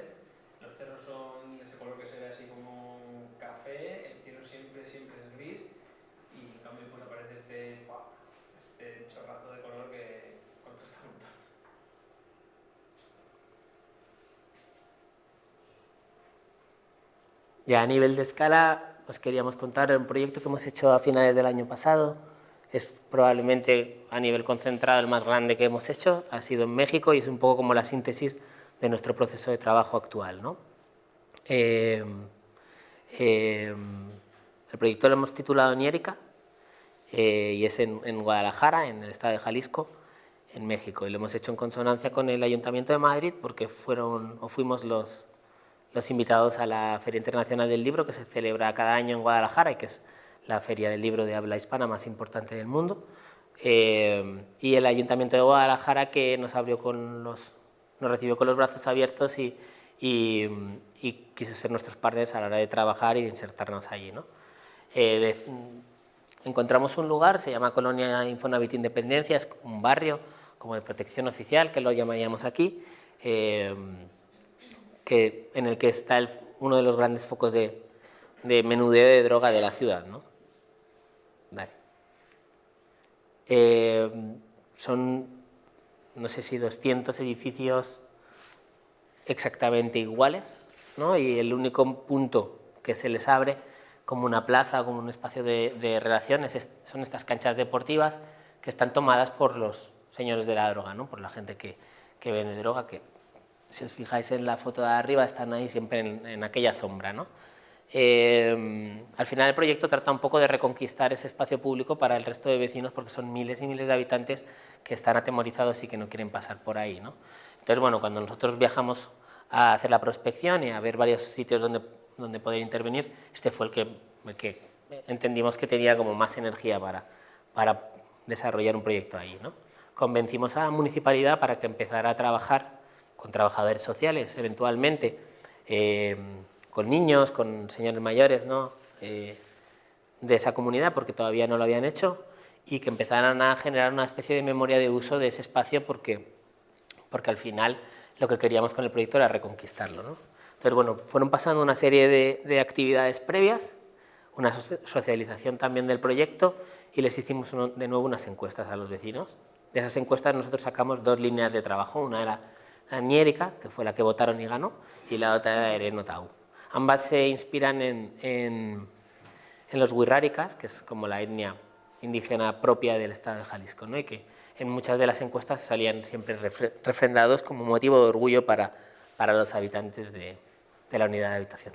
los cerros son de ese color que se ve así como café, el cielo siempre es gris, y en cambio pues aparece este chorrazo de color que contrasta un montón. Ya a nivel de escala, os queríamos contar un proyecto que hemos hecho a finales del año pasado. Es probablemente a nivel concentrado el más grande que hemos hecho, ha sido en México, y es un poco como la síntesis de nuestro proceso de trabajo actual, ¿no? El proyecto lo hemos titulado Niérica, y es en Guadalajara, en el estado de Jalisco, en México, y lo hemos hecho en consonancia con el Ayuntamiento de Madrid, porque fuimos los invitados a la Feria Internacional del Libro, que se celebra cada año en Guadalajara y que es la feria del libro de habla hispana más importante del mundo, y el Ayuntamiento de Guadalajara, que nos recibió con los brazos abiertos y quiso ser nuestros partners a la hora de trabajar y de insertarnos allí, ¿no? Encontramos un lugar, se llama Colonia Infonavit Independencia, es un barrio como de protección oficial, que lo llamaríamos aquí, en el que está uno de los grandes focos de menudeo de droga de la ciudad, ¿no? Vale. Son, no sé si 200 edificios exactamente iguales, ¿no? Y el único punto que se les abre como una plaza, como un espacio de relaciones, son estas canchas deportivas que están tomadas por los señores de la droga, ¿no? Por la gente que vende droga, que si os fijáis en la foto de arriba están ahí siempre en aquella sombra, ¿no? Al final el proyecto trata un poco de reconquistar ese espacio público para el resto de vecinos, porque son miles y miles de habitantes que están atemorizados y que no quieren pasar por ahí, ¿no? Entonces, bueno, cuando nosotros viajamos a hacer la prospección y a ver varios sitios donde poder intervenir, este fue el que entendimos que tenía como más energía para desarrollar un proyecto ahí, ¿no? Convencimos a la municipalidad para que empezara a trabajar con trabajadores sociales, eventualmente, con niños, con señores mayores, ¿no?, de esa comunidad, porque todavía no lo habían hecho, y que empezaran a generar una especie de memoria de uso de ese espacio, porque al final lo que queríamos con el proyecto era reconquistarlo, ¿no? Entonces, bueno, fueron pasando una serie de actividades previas, una socialización también del proyecto, y les hicimos de nuevo unas encuestas a los vecinos. De esas encuestas nosotros sacamos 2 líneas de trabajo, una era la Niérica, que fue la que votaron y ganó, y la otra era Erenotau. Ambas se inspiran en los wixárikas, que es como la etnia indígena propia del estado de Jalisco, ¿no? Y que en muchas de las encuestas salían siempre refrendados como motivo de orgullo para los habitantes de la unidad de habitación.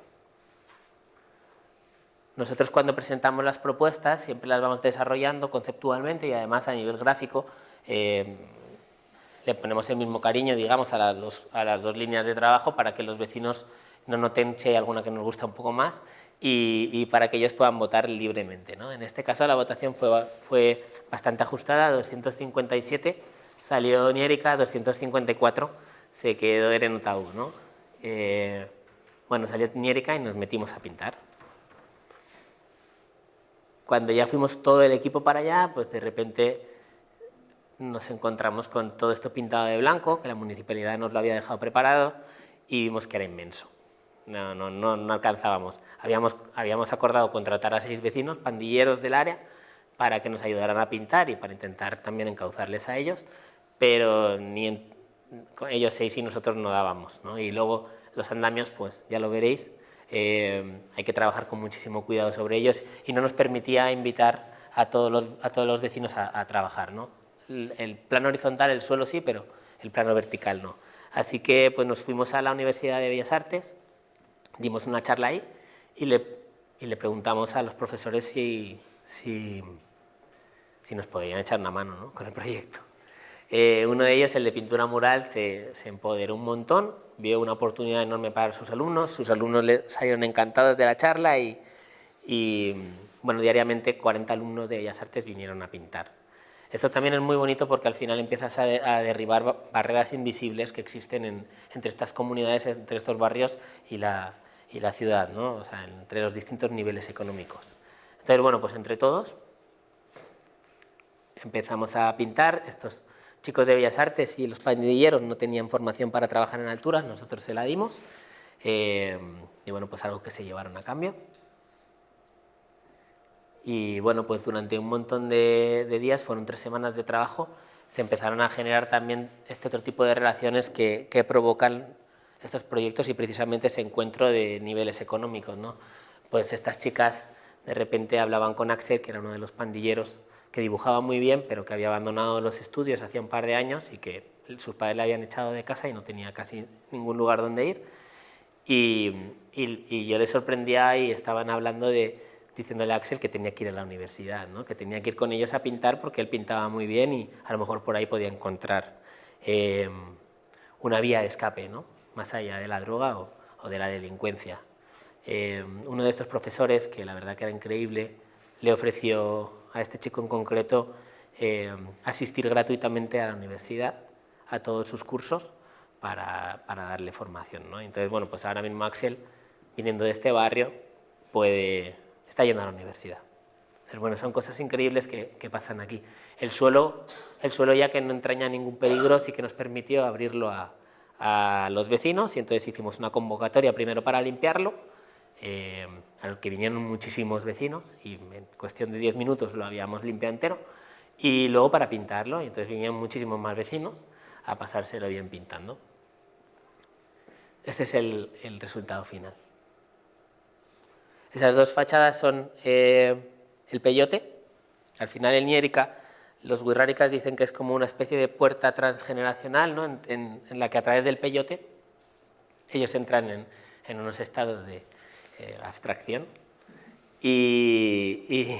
Nosotros, cuando presentamos las propuestas, siempre las vamos desarrollando conceptualmente, y además a nivel gráfico le ponemos el mismo cariño, digamos, a las dos líneas de trabajo, para que los vecinos no noten si hay alguna que nos gusta un poco más, y para que ellos puedan votar libremente, ¿no? En este caso la votación fue bastante ajustada, 257 salió Niérica, 254 se quedó Erenotau, ¿no? Bueno, salió Niérica y nos metimos a pintar. Cuando ya fuimos todo el equipo para allá, pues de repente nos encontramos con todo esto pintado de blanco, que la municipalidad nos lo había dejado preparado, y vimos que era inmenso. No alcanzábamos. Habíamos acordado contratar a 6 vecinos, pandilleros del área, para que nos ayudaran a pintar y para intentar también encauzarles a ellos, pero ellos 6 y nosotros no dábamos, ¿no? Y luego los andamios, pues ya lo veréis, hay que trabajar con muchísimo cuidado sobre ellos y no nos permitía invitar a todos los vecinos a trabajar, ¿no? El plano horizontal, el suelo sí, pero el plano vertical no. Así que pues nos fuimos a la Universidad de Bellas Artes, dimos una charla ahí y le preguntamos a los profesores si nos podrían echar una mano, ¿no?, con el proyecto. Uno de ellos, el de pintura mural, se empoderó un montón, vio una oportunidad enorme para sus alumnos le salieron encantados de la charla y bueno, diariamente 40 alumnos de Bellas Artes vinieron a pintar. Esto también es muy bonito porque al final empiezas a derribar barreras invisibles que existen entre estas comunidades, entre estos barrios y la ciudad, ¿no? O sea, entre los distintos niveles económicos. Entonces, bueno, pues entre todos empezamos a pintar. Estos chicos de Bellas Artes y los pandilleros no tenían formación para trabajar en altura, nosotros se la dimos, y bueno, pues algo que se llevaron a cambio. Y bueno, pues durante un montón de días, fueron 3 semanas de trabajo, se empezaron a generar también este otro tipo de relaciones que provocan estos proyectos y precisamente ese encuentro de niveles económicos, ¿no? Pues estas chicas de repente hablaban con Axel, que era uno de los pandilleros, que dibujaba muy bien, pero que había abandonado los estudios hacía un par de años y que sus padres le habían echado de casa y no tenía casi ningún lugar donde ir. Y yo les sorprendía y estaban hablando diciéndole a Axel que tenía que ir a la universidad, ¿no?, que tenía que ir con ellos a pintar porque él pintaba muy bien y a lo mejor por ahí podía encontrar una vía de escape, ¿no?, más allá de la droga o de la delincuencia. Uno de estos profesores, que la verdad que era increíble, le ofreció a este chico en concreto asistir gratuitamente a la universidad, a todos sus cursos, para darle formación, ¿no? Entonces, bueno, pues ahora mismo Axel, viniendo de este barrio, está yendo a la universidad. Entonces, bueno, son cosas increíbles que pasan aquí. El suelo, ya que no entraña ningún peligro, sí que nos permitió abrirlo a los vecinos, y entonces hicimos una convocatoria primero para limpiarlo, al que vinieron muchísimos vecinos y en cuestión de 10 minutos lo habíamos limpiado entero, y luego para pintarlo, y entonces vinieron muchísimos más vecinos a pasárselo bien pintando. Este es el resultado final. Esas 2 fachadas son el peyote. Al final el Niérica, los wixárikas dicen que es como una especie de puerta transgeneracional, ¿no?, en la que a través del peyote ellos entran en unos estados de abstracción y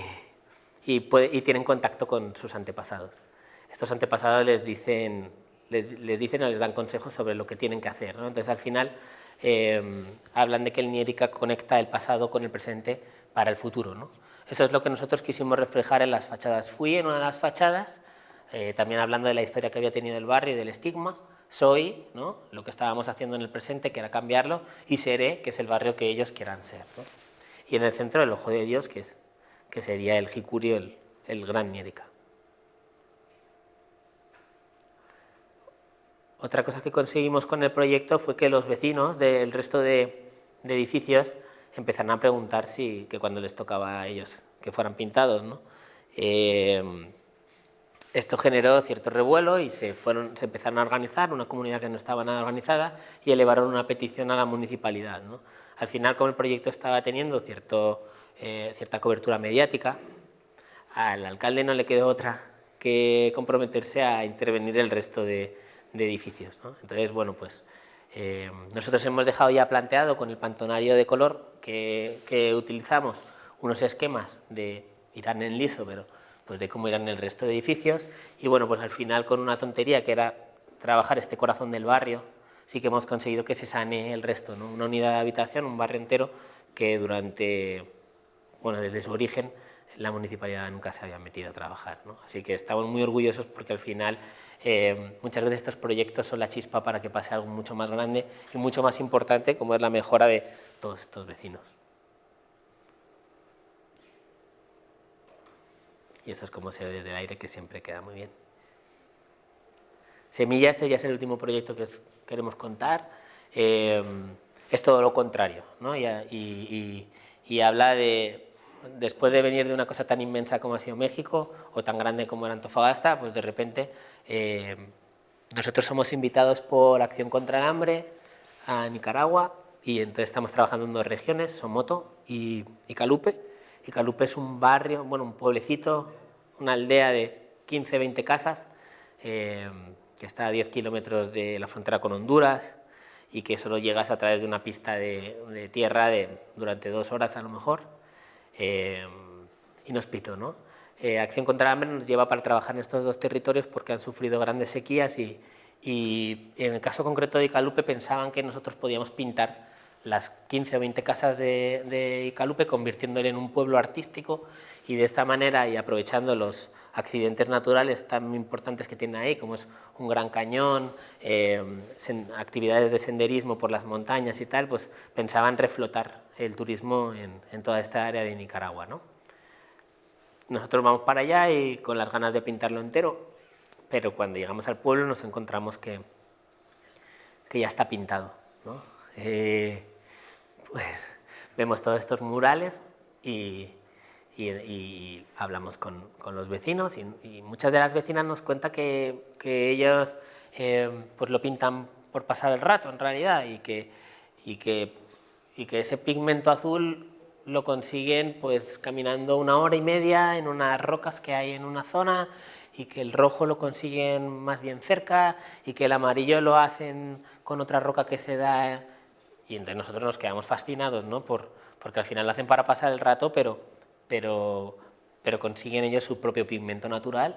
tienen contacto con sus antepasados. Estos antepasados les dicen o les dan consejos sobre lo que tienen que hacer, ¿no? Entonces, al final, hablan de que el Niérica conecta el pasado con el presente para el futuro, ¿no? Eso es lo que nosotros quisimos reflejar en las fachadas. Fui en una de las fachadas, también hablando de la historia que había tenido el barrio y del estigma. Soy, ¿no?, lo que estábamos haciendo en el presente, que era cambiarlo, y seré, que es el barrio que ellos quieran ser, ¿no? Y en el centro, el ojo de Dios, que sería el jicurio, el gran Niérica. Otra cosa que conseguimos con el proyecto fue que los vecinos del resto de edificios empezaron a preguntar que cuando les tocaba a ellos que fueran pintados, ¿no? Esto generó cierto revuelo y se empezaron a organizar, una comunidad que no estaba nada organizada, y elevaron una petición a la municipalidad, ¿no? Al final, como el proyecto estaba teniendo cierta cobertura mediática, al alcalde no le quedó otra que comprometerse a intervenir el resto de edificios, ¿no? Entonces, bueno, pues nosotros hemos dejado ya planteado con el pantonario de color que utilizamos unos esquemas irán en liso, pero pues de cómo irán el resto de edificios, y bueno, pues al final, con una tontería que era trabajar este corazón del barrio, sí que hemos conseguido que se sane el resto, ¿no? Una unidad de habitación, un barrio entero que desde su origen, la municipalidad nunca se había metido a trabajar, ¿no? Así que estamos muy orgullosos porque al final muchas veces estos proyectos son la chispa para que pase algo mucho más grande y mucho más importante, como es la mejora de todos estos vecinos. Y esto es como se ve desde el aire, que siempre queda muy bien. Semilla, este ya es el último proyecto que queremos contar, es todo lo contrario, ¿no? Y habla de, después de venir de una cosa tan inmensa como ha sido México, o tan grande como era Antofagasta, pues de repente nosotros somos invitados por Acción contra el Hambre a Nicaragua, y entonces estamos trabajando en 2 regiones, Somoto y Icalupe. Icalupe es un barrio, bueno, un pueblecito, una aldea de 15-20 casas, que está a 10 kilómetros de la frontera con Honduras, y que solo llegas a través de una pista de tierra durante 2 horas a lo mejor, inhóspito, ¿no? Acción contra el Hambre nos lleva para trabajar en estos 2 territorios porque han sufrido grandes sequías, y en el caso concreto de Icalupe pensaban que nosotros podíamos pintar las 15 o 20 casas de Icalupe, convirtiéndole en un pueblo artístico, y de esta manera, y aprovechando los accidentes naturales tan importantes que tiene ahí, como es un gran cañón, actividades de senderismo por las montañas y tal, pues pensaban reflotar el turismo en toda esta área de Nicaragua, ¿no? Nosotros vamos para allá y con las ganas de pintarlo entero, pero cuando llegamos al pueblo nos encontramos que ya está pintado, ¿no? Pues vemos todos estos murales y hablamos con los vecinos, y muchas de las vecinas nos cuentan que ellos pues lo pintan por pasar el rato en realidad, y que ese pigmento azul lo consiguen pues caminando 1 hora y media en unas rocas que hay en una zona, y que el rojo lo consiguen más bien cerca, y que el amarillo lo hacen con otra roca que se da. Y entonces nosotros nos quedamos fascinados, ¿no? Porque al final lo hacen para pasar el rato, pero consiguen ellos su propio pigmento natural,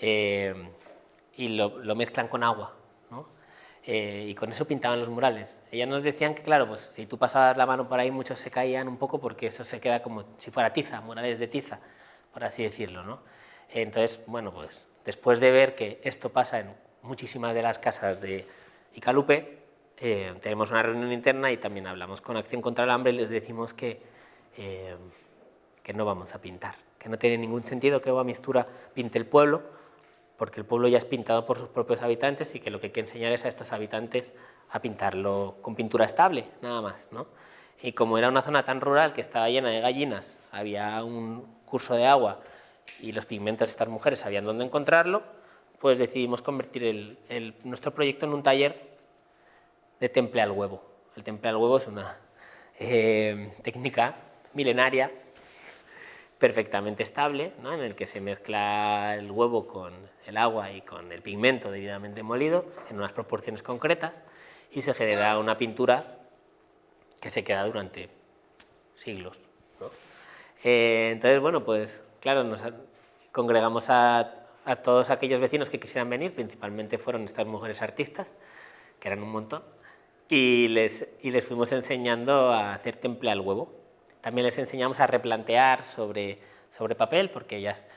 y lo mezclan con agua, ¿no? Y con eso pintaban los murales. Ellas nos decían que, claro, pues si tú pasabas la mano por ahí, muchos se caían un poco porque eso se queda como si fuera tiza, murales de tiza, por así decirlo, ¿no? Entonces, bueno, pues después de ver que esto pasa en muchísimas de las casas de Icalupe, tenemos una reunión interna y también hablamos con Acción contra el Hambre y les decimos que no vamos a pintar, que no tiene ningún sentido que Boa Mistura pinte el pueblo, porque el pueblo ya es pintado por sus propios habitantes, y que lo que hay que enseñar es a estos habitantes a pintarlo con pintura estable, nada más, ¿no? Y como era una zona tan rural que estaba llena de gallinas, había un curso de agua y los pigmentos de estas mujeres sabían dónde encontrarlo, pues decidimos convertir nuestro proyecto en un taller de temple al huevo. El temple al huevo es una técnica milenaria perfectamente estable, ¿no? En el que se mezcla el huevo con el agua y con el pigmento debidamente molido en unas proporciones concretas, y se genera una pintura que se queda durante siglos, ¿no? Entonces, bueno, pues claro, nos congregamos a todos aquellos vecinos que quisieran venir, principalmente fueron estas mujeres artistas, que eran un montón, y les fuimos enseñando a hacer temple al huevo. También les enseñamos a replantear sobre papel, porque ellas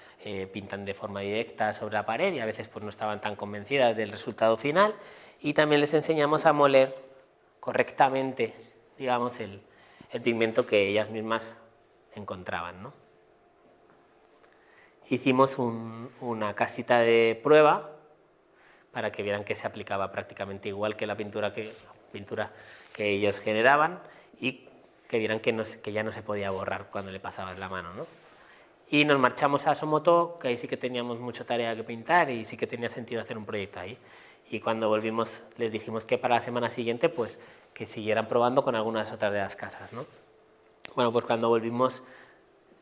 pintan de forma directa sobre la pared y a veces pues no estaban tan convencidas del resultado final, y también les enseñamos a moler correctamente, digamos, el pigmento que ellas mismas encontraban, ¿no? Hicimos una casita de prueba para que vieran que se aplicaba prácticamente igual que la pintura que ellos generaban, y que vieran que ya no se podía borrar cuando le pasabas la mano, ¿no? Y nos marchamos a Somoto, que ahí sí que teníamos mucha tarea que pintar y sí que tenía sentido hacer un proyecto ahí. Y cuando volvimos les dijimos que para la semana siguiente pues que siguieran probando con algunas otras de las casas, ¿no? Bueno, pues cuando volvimos,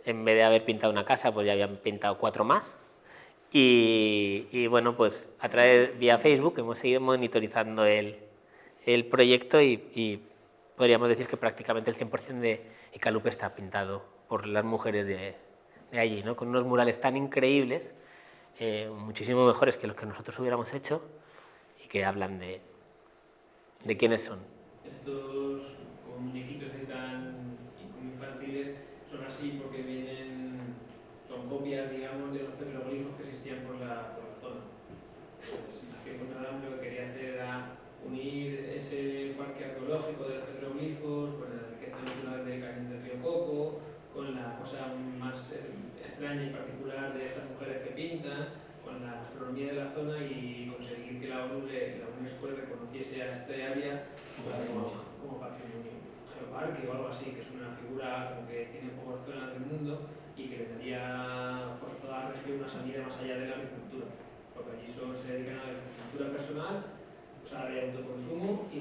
en vez de haber pintado una casa, pues ya habían pintado 4 más. Y bueno, pues vía Facebook hemos seguido monitorizando el proyecto, y podríamos decir que prácticamente el 100% de Icalupe está pintado por las mujeres de allí, ¿no? Con unos murales tan increíbles, muchísimo mejores que los que nosotros hubiéramos hecho, y que hablan de quiénes son. Estos con muñequitos ahí tan infantiles son así porque son copias, digamos, de los petroglifos que existían por la zona. Pues, Acción contra el Hambre lo que quería hacer era unir ese parque arqueológico de los petroglifos con la riqueza natural de Cañón del Río Coco, con la cosa más extraña y particular de estas mujeres que pintan, con la gastronomía de la zona, y conseguir que la ONU este área como patrimonio geoparque o algo así, que es una figura como que tiene pocas zonas del mundo y que le daría por toda la región una salida más allá de la agricultura, porque allí solo se dedican a la agricultura personal, o sea, de autoconsumo y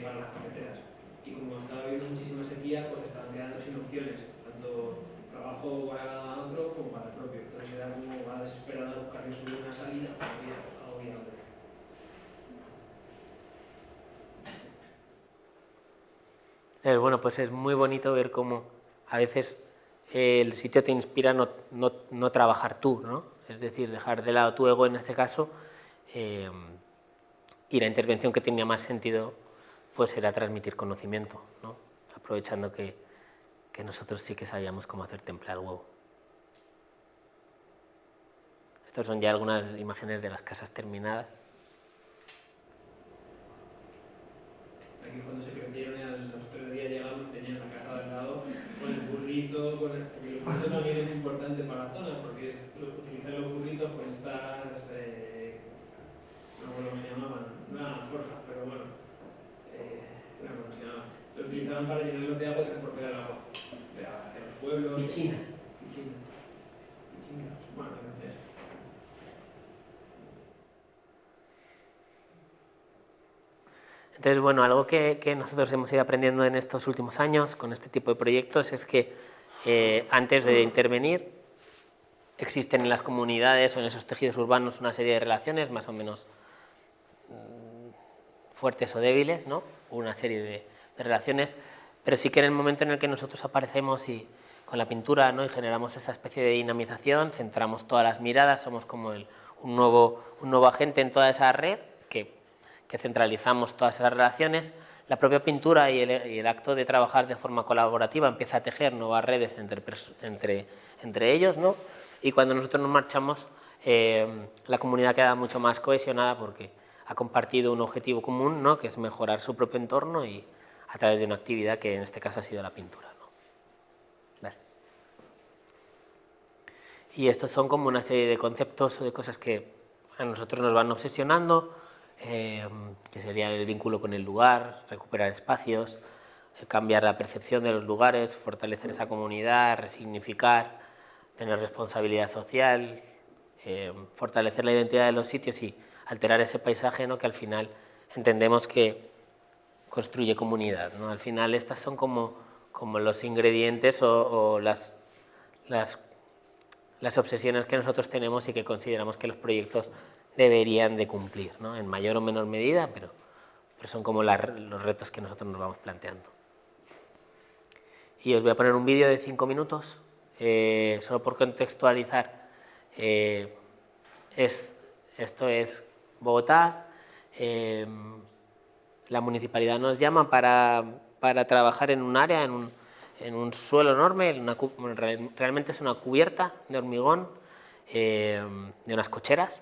para las carreteras. Y como estaba habiendo muchísima sequía, pues estaban quedando sin opciones, tanto trabajo para otro como para el propio. Entonces era como va desesperada a buscarle una salida para algo viable. Bueno, pues es muy bonito ver cómo a veces el sitio te inspira no trabajar tú, ¿no? Es decir, dejar de lado tu ego en este caso, y la intervención que tenía más sentido pues era transmitir conocimiento, ¿no? Aprovechando que nosotros sí que sabíamos cómo hacer templar el huevo. Estas son ya algunas imágenes de las casas terminadas. Aquí cuando se crecieron, a los 3 días llegamos, tenían la casa de al lado con el burrito, porque el burrito también es importante para la zona, porque utilizar los burritos con estas, no me acuerdo cómo se llamaban, no eran alforjas, pero bueno, no me acuerdo cómo se llamaban. Lo utilizaban para llenarlos de agua y transportar el agua hacia los pueblos. Piscinas. Bueno, gracias. Entonces, bueno, algo que nosotros hemos ido aprendiendo en estos últimos años con este tipo de proyectos es que antes de intervenir existen en las comunidades o en esos tejidos urbanos una serie de relaciones más o menos fuertes o débiles, ¿no? Una serie de relaciones, pero sí que en el momento en el que nosotros aparecemos y con la pintura, ¿no? Y generamos esa especie de dinamización, centramos todas las miradas, somos como un nuevo agente en toda esa red que centralizamos todas esas relaciones. La propia pintura y el acto de trabajar de forma colaborativa empieza a tejer nuevas redes entre ellos, ¿no? Y cuando nosotros nos marchamos, la comunidad queda mucho más cohesionada porque ha compartido un objetivo común, ¿no? Que es mejorar su propio entorno y a través de una actividad que en este caso ha sido la pintura, ¿no? Vale. Y estos son como una serie de conceptos o de cosas que a nosotros nos van obsesionando, que serían el vínculo con el lugar, recuperar espacios, cambiar la percepción de los lugares, fortalecer esa comunidad, resignificar, tener responsabilidad social, fortalecer la identidad de los sitios y alterar ese paisaje, ¿no? Que al final entendemos que construye comunidad, ¿no? Al final estas son como los ingredientes o las obsesiones que nosotros tenemos y que consideramos que los proyectos deberían de cumplir, ¿no? En mayor o menor medida, pero son como los retos que nosotros nos vamos planteando. Y os voy a poner un vídeo de 5 minutos, solo por contextualizar. Esto es Bogotá. La municipalidad nos llama para trabajar en un área, en un suelo enorme, realmente es una cubierta de hormigón, de unas cocheras,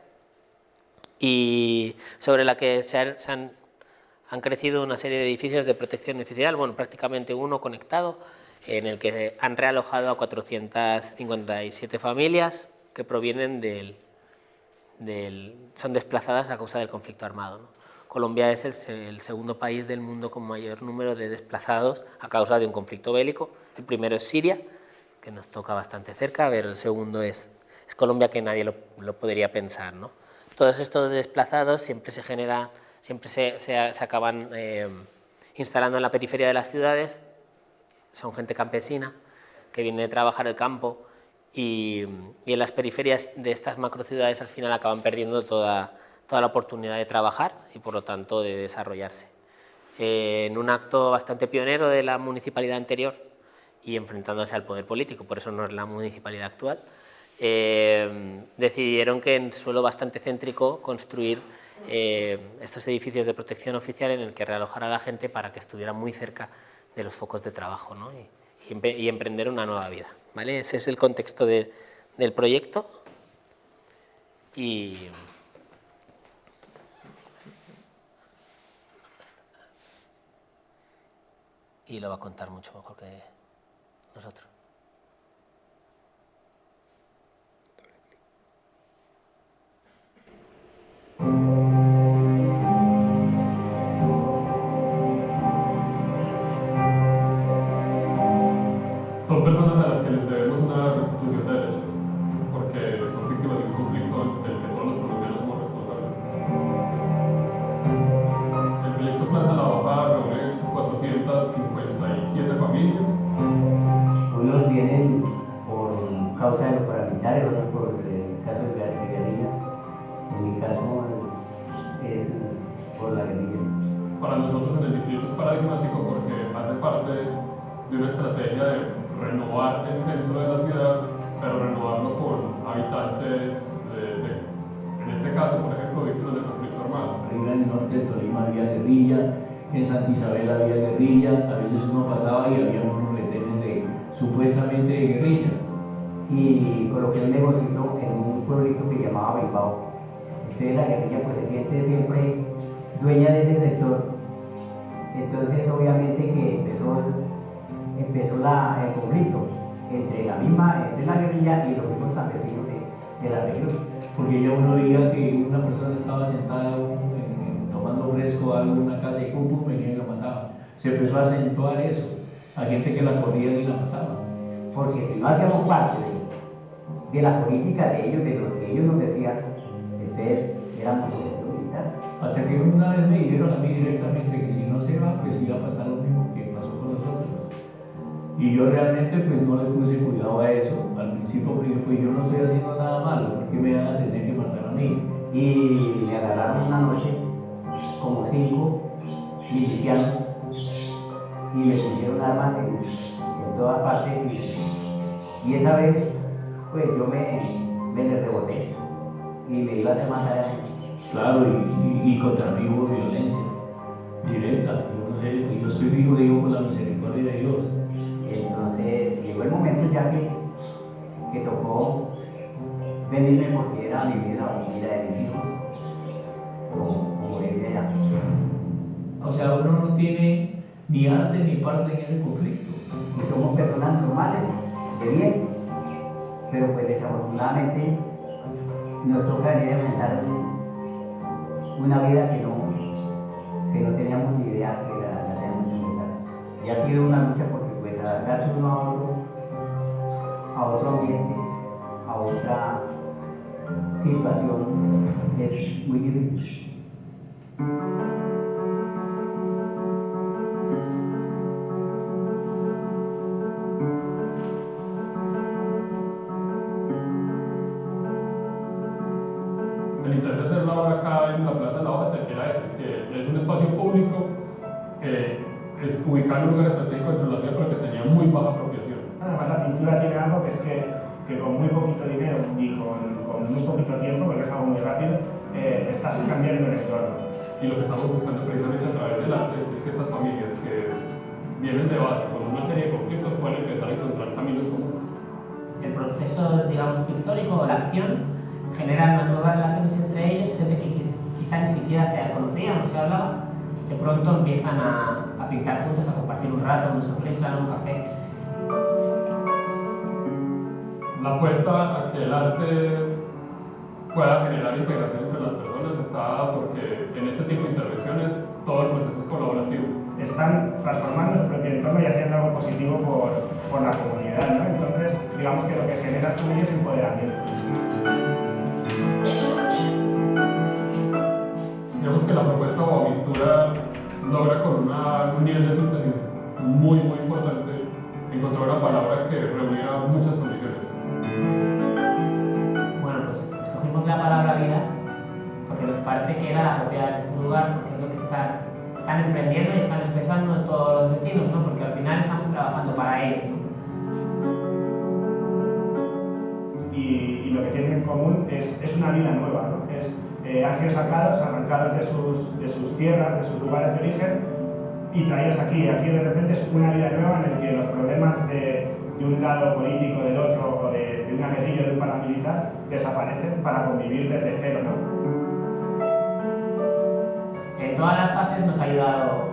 y sobre la que han crecido una serie de edificios de protección oficial, bueno, prácticamente uno conectado, en el que han realojado a 457 familias que provienen son desplazadas a causa del conflicto armado, ¿no? Colombia es el segundo país del mundo con mayor número de desplazados a causa de un conflicto bélico. El primero es Siria, que nos toca bastante cerca, pero el segundo es Colombia, que nadie lo podría pensar, ¿no? Todos estos desplazados siempre se acaban instalando en la periferia de las ciudades. Son gente campesina que viene de trabajar el campo y en las periferias de estas macrociudades al final acaban perdiendo toda la oportunidad de trabajar y por lo tanto de desarrollarse. En un acto bastante pionero de la municipalidad anterior y enfrentándose al poder político, por eso no es la municipalidad actual, decidieron que en suelo bastante céntrico construir estos edificios de protección oficial en el que realojar a la gente para que estuviera muy cerca de los focos de trabajo, ¿no? y emprender una nueva vida, ¿vale? Ese es el contexto del proyecto y lo va a contar mucho mejor que nosotros. 57 familias. Unos vienen por causa de los paramilitares, otros por el caso de guerrilla. En mi caso es por la guerrilla. Para nosotros en el distrito es paradigmático porque hace parte de una estrategia de renovar el centro de la ciudad, pero renovarlo con habitantes en este caso, por ejemplo, víctimas del conflicto armado. Arriba en el norte de Tolima había guerrilla, en Santa Isabel había guerrilla, a veces uno pasaba y había unos retenes supuestamente de guerrilla. Y coloqué un negocito en un pueblito que llamaba Bilbao. Entonces la guerrilla pues se siente siempre dueña de ese sector. Entonces obviamente que empezó el conflicto entre la guerrilla y los mismos campesinos de la región. Porque ya uno veía que una persona estaba sentada tomando fresco algo en una casa y pum pum venía y la mataba. Se empezó a acentuar eso, a gente que la corría y la mataba. Porque si no hacíamos parte de la política de ellos, de lo que ellos nos decían, entonces éramos el militar. Hasta que una vez me dijeron a mí directamente que si no se va, pues iba a pasar lo mismo que pasó con nosotros. Y yo realmente pues no le puse cuidado a eso. Al principio porque pues yo no estoy haciendo nada malo, ¿por qué me van a tener que matar a mí? Y me agarraron una noche como 5 milicianos y me pusieron armas en todas partes y esa vez pues yo me le reboté y me iba a hacer matar a mí. Claro, y contra mí hubo violencia directa. Yo no sé, yo soy hijo de Dios por la misericordia de Dios. Entonces llegó el momento ya que tocó venirme porque era mi vida o vida de mis hijos o morir de allá. O sea, uno no tiene ni arte ni parte en ese conflicto. Y somos personas normales, de bien, pero pues desafortunadamente nos toca venir a enfrentar una vida que no teníamos ni idea que la teníamos que enfrentar. Y ha sido una lucha porque pues adaptarse uno a otro ambiente, a otra situación es muy difícil. El interés de hacer una obra acá en la Plaza de la Hoja era ese, que es un espacio público que es ubicado en un lugar estratégico dentro de la ciudad, pero que tenía muy baja apropiación. Además, la pintura tiene algo que es que con muy poquito dinero y con muy poquito tiempo, porque es algo muy rápido, estás cambiando el entorno. Y lo que estamos buscando precisamente a través del arte es que estas familias que vienen de base con una serie de conflictos puedan empezar a encontrar caminos comunes. El proceso, digamos, pictórico o la acción genera unas nuevas relaciones entre ellos, gente que quizá ni siquiera se conocía, no se hablaba, de pronto empiezan a pintar juntos, a compartir un rato, una sonrisa, un café. La apuesta a que el arte pueda generar integración entre las personas está porque en este tipo de intervenciones todo el proceso es colaborativo. Están transformando su propio entorno y haciendo algo positivo por la comunidad, ¿no? Entonces, digamos que lo que generas con ellos es empoderamiento. Digamos que la propuesta o Mistura logra con un nivel de síntesis muy importante encontrar una palabra que reuniera muchas condiciones. Bueno, pues escogimos la palabra vida porque nos parece que era la apropiada en este lugar, porque es lo que están emprendiendo y están empezando todos los vecinos, ¿no? Porque al final estamos trabajando para ellos, ¿no? Y lo que tienen en común es una vida nueva, ¿no? Han sido sacados, arrancados de sus tierras, de sus lugares de origen y traídos aquí. Aquí de repente es una vida nueva en la que los problemas de un lado político, del otro, o de una guerrilla, de un paramilitar, desaparecen para convivir desde cero, ¿no? En todas las fases nos ha ayudado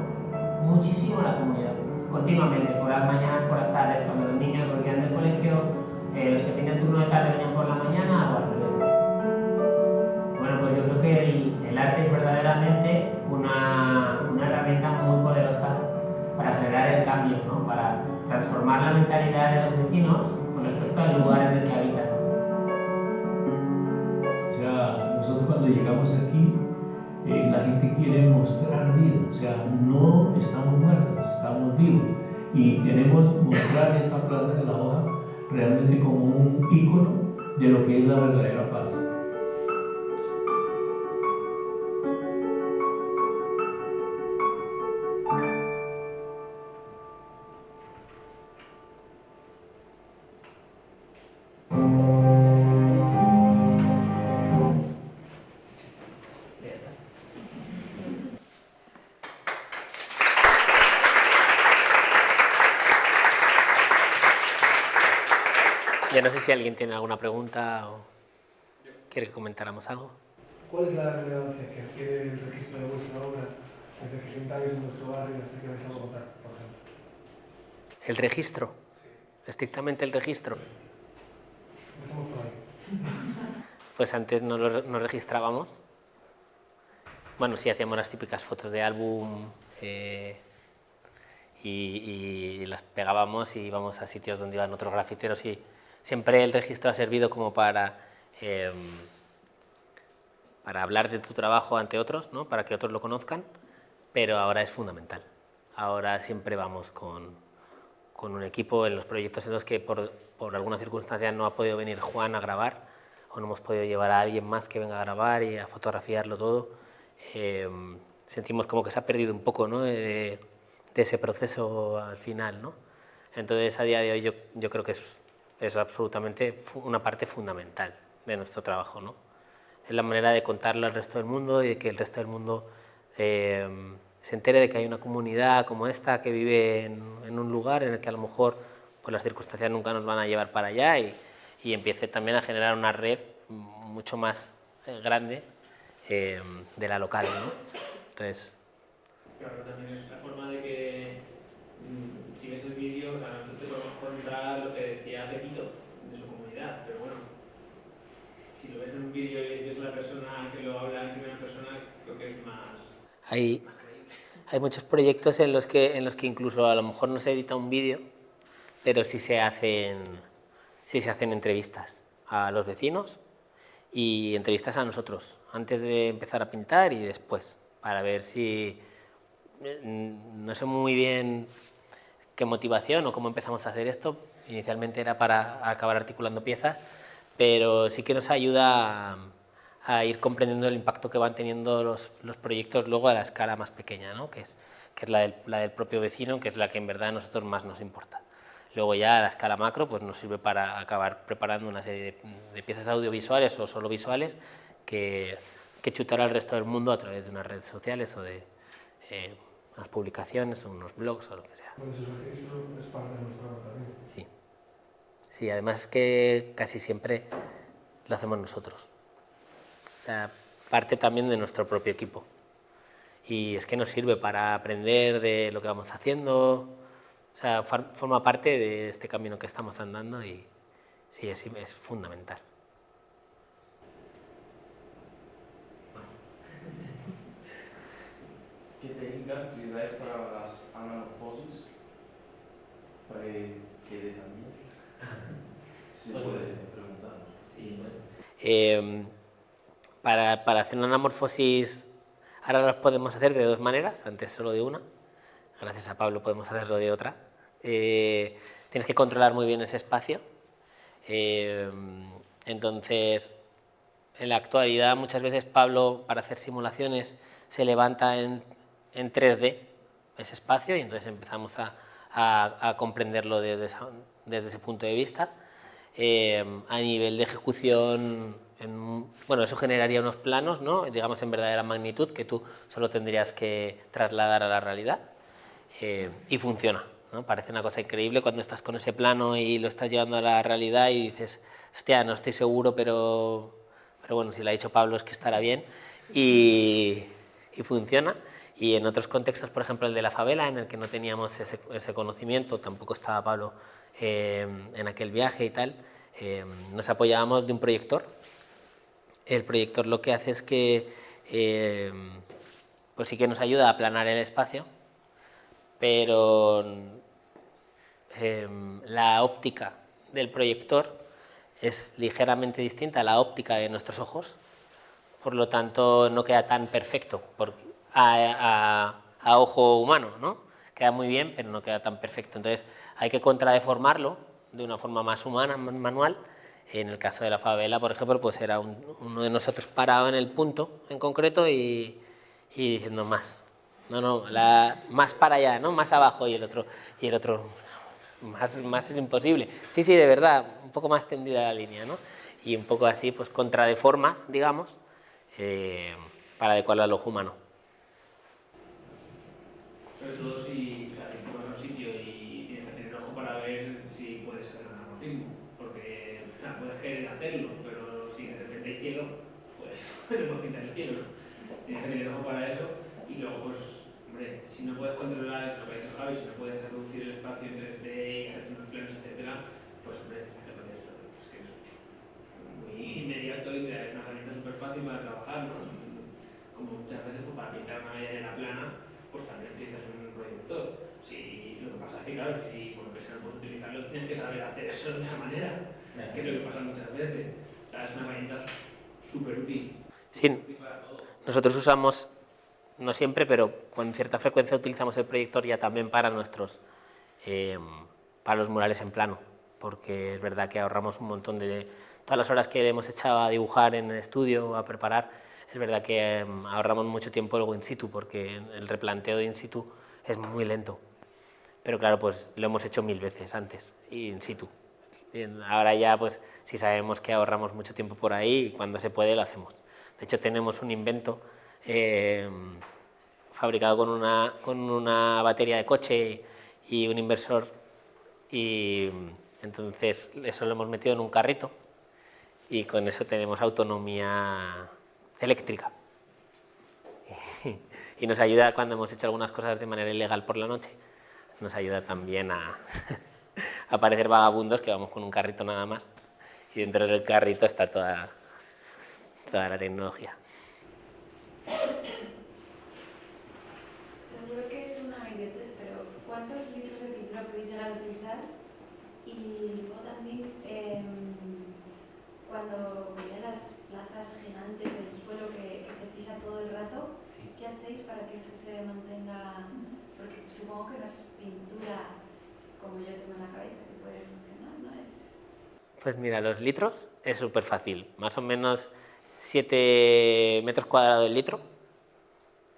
muchísimo la comunidad, continuamente, por las mañanas, por las tardes, cuando los niños volvían del colegio, los que tenían turno de tarde venían por la mañana o al revés. Bueno, pues yo creo que el arte es verdaderamente una herramienta muy poderosa para generar el cambio, ¿no? Para transformar la mentalidad de los vecinos con respecto al lugar en el que habitan. O sea, nosotros cuando llegamos aquí, la gente quiere mostrar vida, o sea, no estamos muertos, estamos vivos. y queremos mostrar esta Plaza de la Hoja realmente como un ícono de lo que es la verdadera paz. Ya no sé si alguien tiene alguna pregunta o quiere que comentáramos algo. ¿Cuál es la relevancia que adquiere el registro de vuestra obra desde que sentáis en vuestro barrio hasta que vais a Bogotá, por ejemplo? ¿El registro? Sí. Estrictamente el registro. Empezamos por ahí. Pues antes nos registrábamos. Bueno, sí, hacíamos las típicas fotos de álbum y las pegábamos y íbamos a sitios donde iban otros grafiteros y siempre el registro ha servido como para hablar de tu trabajo ante otros, ¿no? Para que otros lo conozcan, pero ahora es fundamental. Ahora siempre vamos con un equipo en los proyectos en los que por alguna circunstancia no ha podido venir Juan a grabar o no hemos podido llevar a alguien más que venga a grabar y a fotografiarlo todo. Sentimos como que se ha perdido un poco, ¿no? de ese proceso al final, ¿no? Entonces, a día de hoy yo creo que es absolutamente una parte fundamental de nuestro trabajo, ¿no? Es la manera de contarlo al resto del mundo y de que el resto del mundo se entere de que hay una comunidad como esta que vive en un lugar en el que a lo mejor pues, las circunstancias nunca nos van a llevar para allá y empiece también a generar una red mucho más grande de la local, ¿no? Entonces... Claro, también es la forma de que si ves el vídeo, o sea, nosotros te podemos contar lo que decía Pepito de su comunidad, pero bueno, si lo ves en un vídeo y ves a la persona que lo habla en primera persona, creo que es más Hay muchos proyectos en los que incluso a lo mejor no se edita un vídeo, pero sí se hacen entrevistas a los vecinos y entrevistas a nosotros, antes de empezar a pintar y después, para ver si... No sé muy bien qué motivación o cómo empezamos a hacer esto. Inicialmente era para acabar articulando piezas, pero sí que nos ayuda a ir comprendiendo el impacto que van teniendo los proyectos luego a la escala más pequeña, ¿no? que es la del propio vecino, que es la que en verdad a nosotros más nos importa. Luego ya a la escala macro pues nos sirve para acabar preparando una serie de piezas audiovisuales o solo visuales que chutar al resto del mundo a través de unas redes sociales o de unas publicaciones o unos blogs o lo que sea. Bueno, ese registro es parte de nuestra obra también. Sí. Sí, además es que casi siempre lo hacemos nosotros. O sea, parte también de nuestro propio equipo. Y es que nos sirve para aprender de lo que vamos haciendo. O sea, forma parte de este camino que estamos andando y sí, es fundamental. ¿Qué técnicas utilizáis para las anamorfosis? Para que quede también. Se puede preguntar. Sí, para hacer una anamorfosis, ahora las podemos hacer de dos maneras, antes solo de una. Gracias a Pablo podemos hacerlo de otra. Tienes que controlar muy bien ese espacio. Entonces, en la actualidad muchas veces Pablo, para hacer simulaciones, se levanta en 3D ese espacio y entonces empezamos a comprenderlo desde ese punto de vista. A nivel de ejecución, bueno, eso generaría unos planos, ¿no? Digamos en verdadera magnitud que tú solo tendrías que trasladar a la realidad y funciona, ¿no? Parece una cosa increíble cuando estás con ese plano y lo estás llevando a la realidad y dices, hostia, no estoy seguro, pero bueno, si lo ha dicho Pablo es que estará bien y funciona. Y en otros contextos, por ejemplo el de la favela, en el que no teníamos ese conocimiento, tampoco estaba Pablo en aquel viaje y tal, nos apoyábamos de un proyector. El proyector lo que hace es que pues sí que nos ayuda a aplanar el espacio, pero la óptica del proyector es ligeramente distinta a la óptica de nuestros ojos, por lo tanto no queda tan perfecto a ojo humano, ¿no? queda muy bien, pero no queda tan perfecto. Entonces hay que contradeformarlo de una forma más humana, más manual. En el caso de la favela, por ejemplo, pues era uno de nosotros parado en el punto en concreto y diciendo más. No, más para allá, ¿no? Más abajo, y el otro más es imposible. Sí, de verdad, un poco más tendida la línea, ¿no? Y un poco así, pues contradeformas, digamos, para adecuarlo al ojo humano. Sobre todo si te vas a un sitio y tienes que tener ojo para ver si puedes hacer un anarmorfismo, porque puedes querer hacerlo, pero si de repente hay cielo, pues no puedes pintar el cielo. Tienes que tener ojo para eso, y luego, pues, hombre, si no puedes controlar lo que ha dicho Javi, si no puedes reducir el espacio en 3D y hacer unos planos, etcétera, pues, hombre, esto es que es muy inmediato y te da una herramienta súper fácil para trabajar, ¿no? Como muchas veces, pues, para pintar una medalla plana, pues también utilizas un proyector. Si lo que pasa es que, claro, si por lo que sea no puedes utilizarlo, tienes que saber hacer eso de otra manera, que es lo que pasa muchas veces. O sea, es una herramienta súper útil. Sí, nosotros usamos, no siempre, pero con cierta frecuencia utilizamos el proyector ya también para para los murales en plano, porque es verdad que ahorramos un montón de todas las horas que le hemos echado a dibujar en el estudio o a preparar. Es verdad que ahorramos mucho tiempo luego in situ, porque el replanteo de in situ es muy lento. Pero claro, pues lo hemos hecho 1000 veces antes, in situ. Y ahora ya, pues, si sabemos que ahorramos mucho tiempo por ahí, y cuando se puede lo hacemos. De hecho, tenemos un invento fabricado con una batería de coche y un inversor, y entonces eso lo hemos metido en un carrito, y con eso tenemos autonomía eléctrica. Y nos ayuda cuando hemos hecho algunas cosas de manera ilegal por la noche, nos ayuda también a parecer vagabundos, que vamos con un carrito nada más, y dentro del carrito está toda la tecnología. Seguro que es una idiotez, pero ¿cuántos litros de pintura podéis llegar a utilizar? Y luego también, cuando veía las plazas gigantes del suelo que se pisa todo el rato, ¿qué hacéis para que eso se mantenga? Porque supongo que no es pintura como yo tengo en la cabeza, que puede funcionar, ¿no? Pues mira, los litros es súper fácil, más o menos 7 metros cuadrados el litro,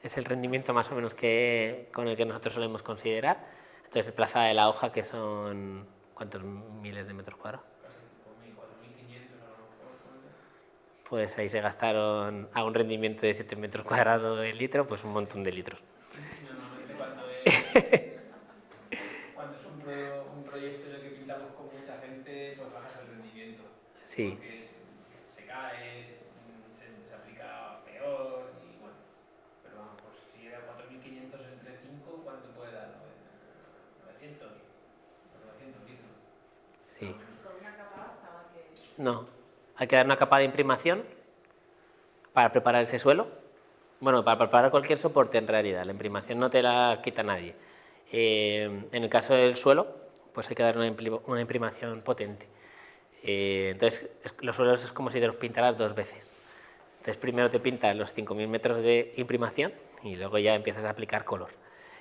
es el rendimiento más o menos con el que nosotros solemos considerar. Entonces, plaza de la hoja, que son, ¿cuántos miles de metros cuadrados? Casi 4.500 a lo mejor. Pues ahí se gastaron a un rendimiento de 7 metros cuadrados el litro, pues un montón de litros. Normalmente cuando es un proyecto en el que pintamos con mucha gente, pues bajas el rendimiento. Sí. Porque se cae, se aplica peor, y bueno, pero vamos, pues si era 4.500 entre 5, ¿cuánto puede dar? 900 litros. Sí. ¿Con una capa bastaba que...? No, hay que dar una capa de imprimación para preparar ese suelo. Bueno, para preparar cualquier soporte, en realidad, la imprimación no te la quita nadie. En el caso del suelo, pues hay que dar una imprimación potente. Entonces, los suelos es como si te los pintaras 2 veces. Entonces, primero te pintas los 5.000 metros de imprimación y luego ya empiezas a aplicar color.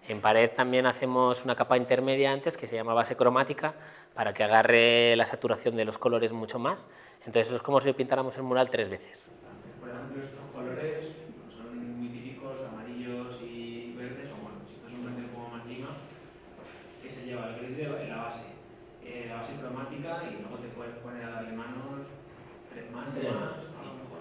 En pared también hacemos una capa intermedia antes, que se llama base cromática, para que agarre la saturación de los colores mucho más. Entonces, es como si pintáramos el mural 3 veces. Por ejemplo, estos colores son muy típicos, amarillos y verdes, o bueno, si fuese un verde un poco más lima, que se lleva el gris en la base cromática, y luego te puedes poner a darle manos, 3 manos más, a lo mejor.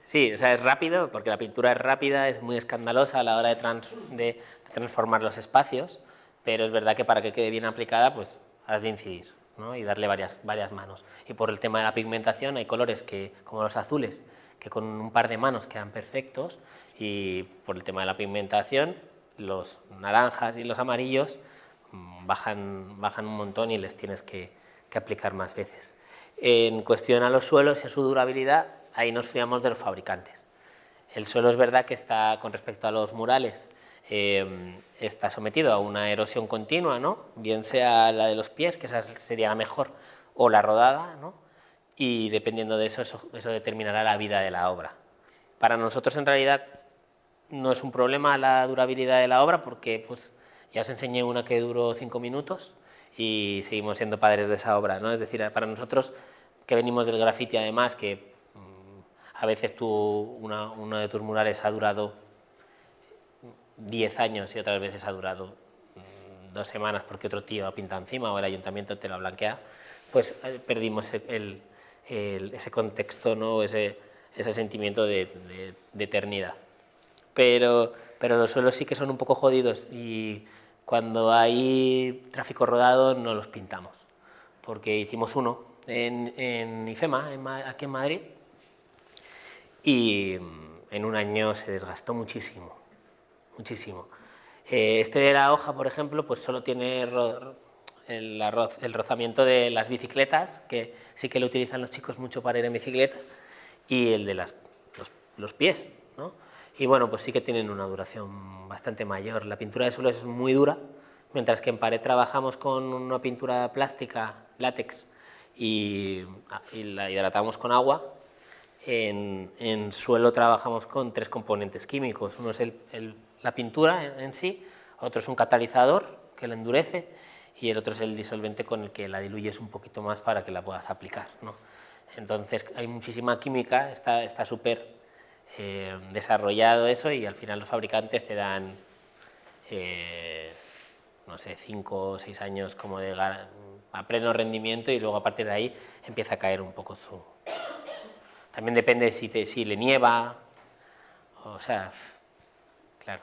Sí, o sea, es rápido, porque la pintura es rápida, es muy escandalosa a la hora de transformar los espacios, pero es verdad que para que quede bien aplicada, pues has de incidir, ¿no? Y darle varias manos. Y por el tema de la pigmentación hay colores como los azules, que con un par de manos quedan perfectos, y por el tema de la pigmentación, los naranjas y los amarillos bajan un montón y les tienes que aplicar más veces. En cuestión a los suelos y a su durabilidad, ahí nos fiamos de los fabricantes. El suelo es verdad que está, con respecto a los murales, está sometido a una erosión continua, ¿no? Bien sea la de los pies, que esa sería la mejor, o la rodada, ¿no? Y dependiendo de eso determinará la vida de la obra. Para nosotros, en realidad, no es un problema la durabilidad de la obra porque pues, ya os enseñé una que duró 5 minutos y seguimos siendo padres de esa obra, ¿no? Es decir, para nosotros que venimos del graffiti además, que a veces uno de tus murales ha durado 10 años y otras veces ha durado 2 semanas porque otro tío ha pintado encima o el ayuntamiento te lo ha blanqueado, pues perdimos ese contexto, ¿no? ese sentimiento de eternidad. Pero los suelos sí que son un poco jodidos y cuando hay tráfico rodado no los pintamos, porque hicimos uno en IFEMA, aquí en Madrid, y en un año se desgastó muchísimo, muchísimo. Este de la hoja, por ejemplo, pues solo tiene el rozamiento de las bicicletas, que sí que lo utilizan los chicos mucho para ir en bicicleta, y el de los pies, ¿no? Y bueno, pues sí que tienen una duración bastante mayor. La pintura de suelo es muy dura, mientras que en pared trabajamos con una pintura plástica, látex, y la hidratamos con agua. En suelo trabajamos con 3 componentes químicos. Uno es la pintura en sí, otro es un catalizador que la endurece y el otro es el disolvente con el que la diluyes un poquito más para que la puedas aplicar, ¿no? Entonces hay muchísima química, está súper desarrollado eso y al final los fabricantes te dan, no sé, 5 o 6 años como a pleno rendimiento y luego a partir de ahí empieza a caer un poco su... También depende si le nieva, o sea, claro,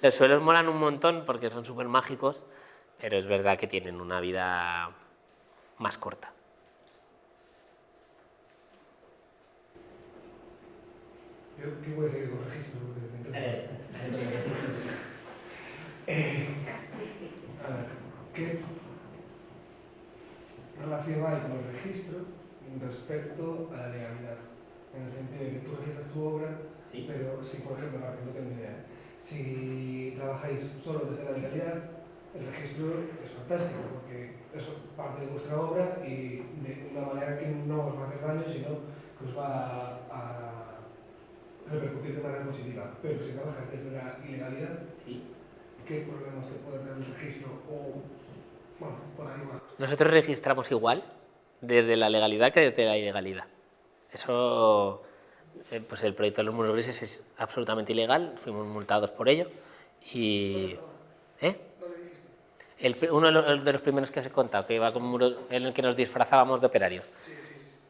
los suelos molan un montón porque son súper mágicos, pero es verdad que tienen una vida más corta. ¿Qué puede ser con registro? A ver, ¿qué relación hay con el registro respecto a la legalidad? En el sentido de que tú registras tu obra, sí, pero si, por ejemplo, para que no tenga idea, si trabajáis solo desde la legalidad, el registro es fantástico porque eso parte de vuestra obra y de una manera que no os va a hacer daño, sino que os va a repercutir de manera positiva. Pero si trabajas desde la ilegalidad, sí, ¿qué problemas te puede tener el registro? O, bueno, por ahí va. Nosotros registramos igual desde la legalidad que desde la ilegalidad. Eso, pues el proyecto de los muros grises es absolutamente ilegal, fuimos multados por ello y... uno de los primeros que os he contado, que iba con muros en el que nos disfrazábamos de operarios. Sí.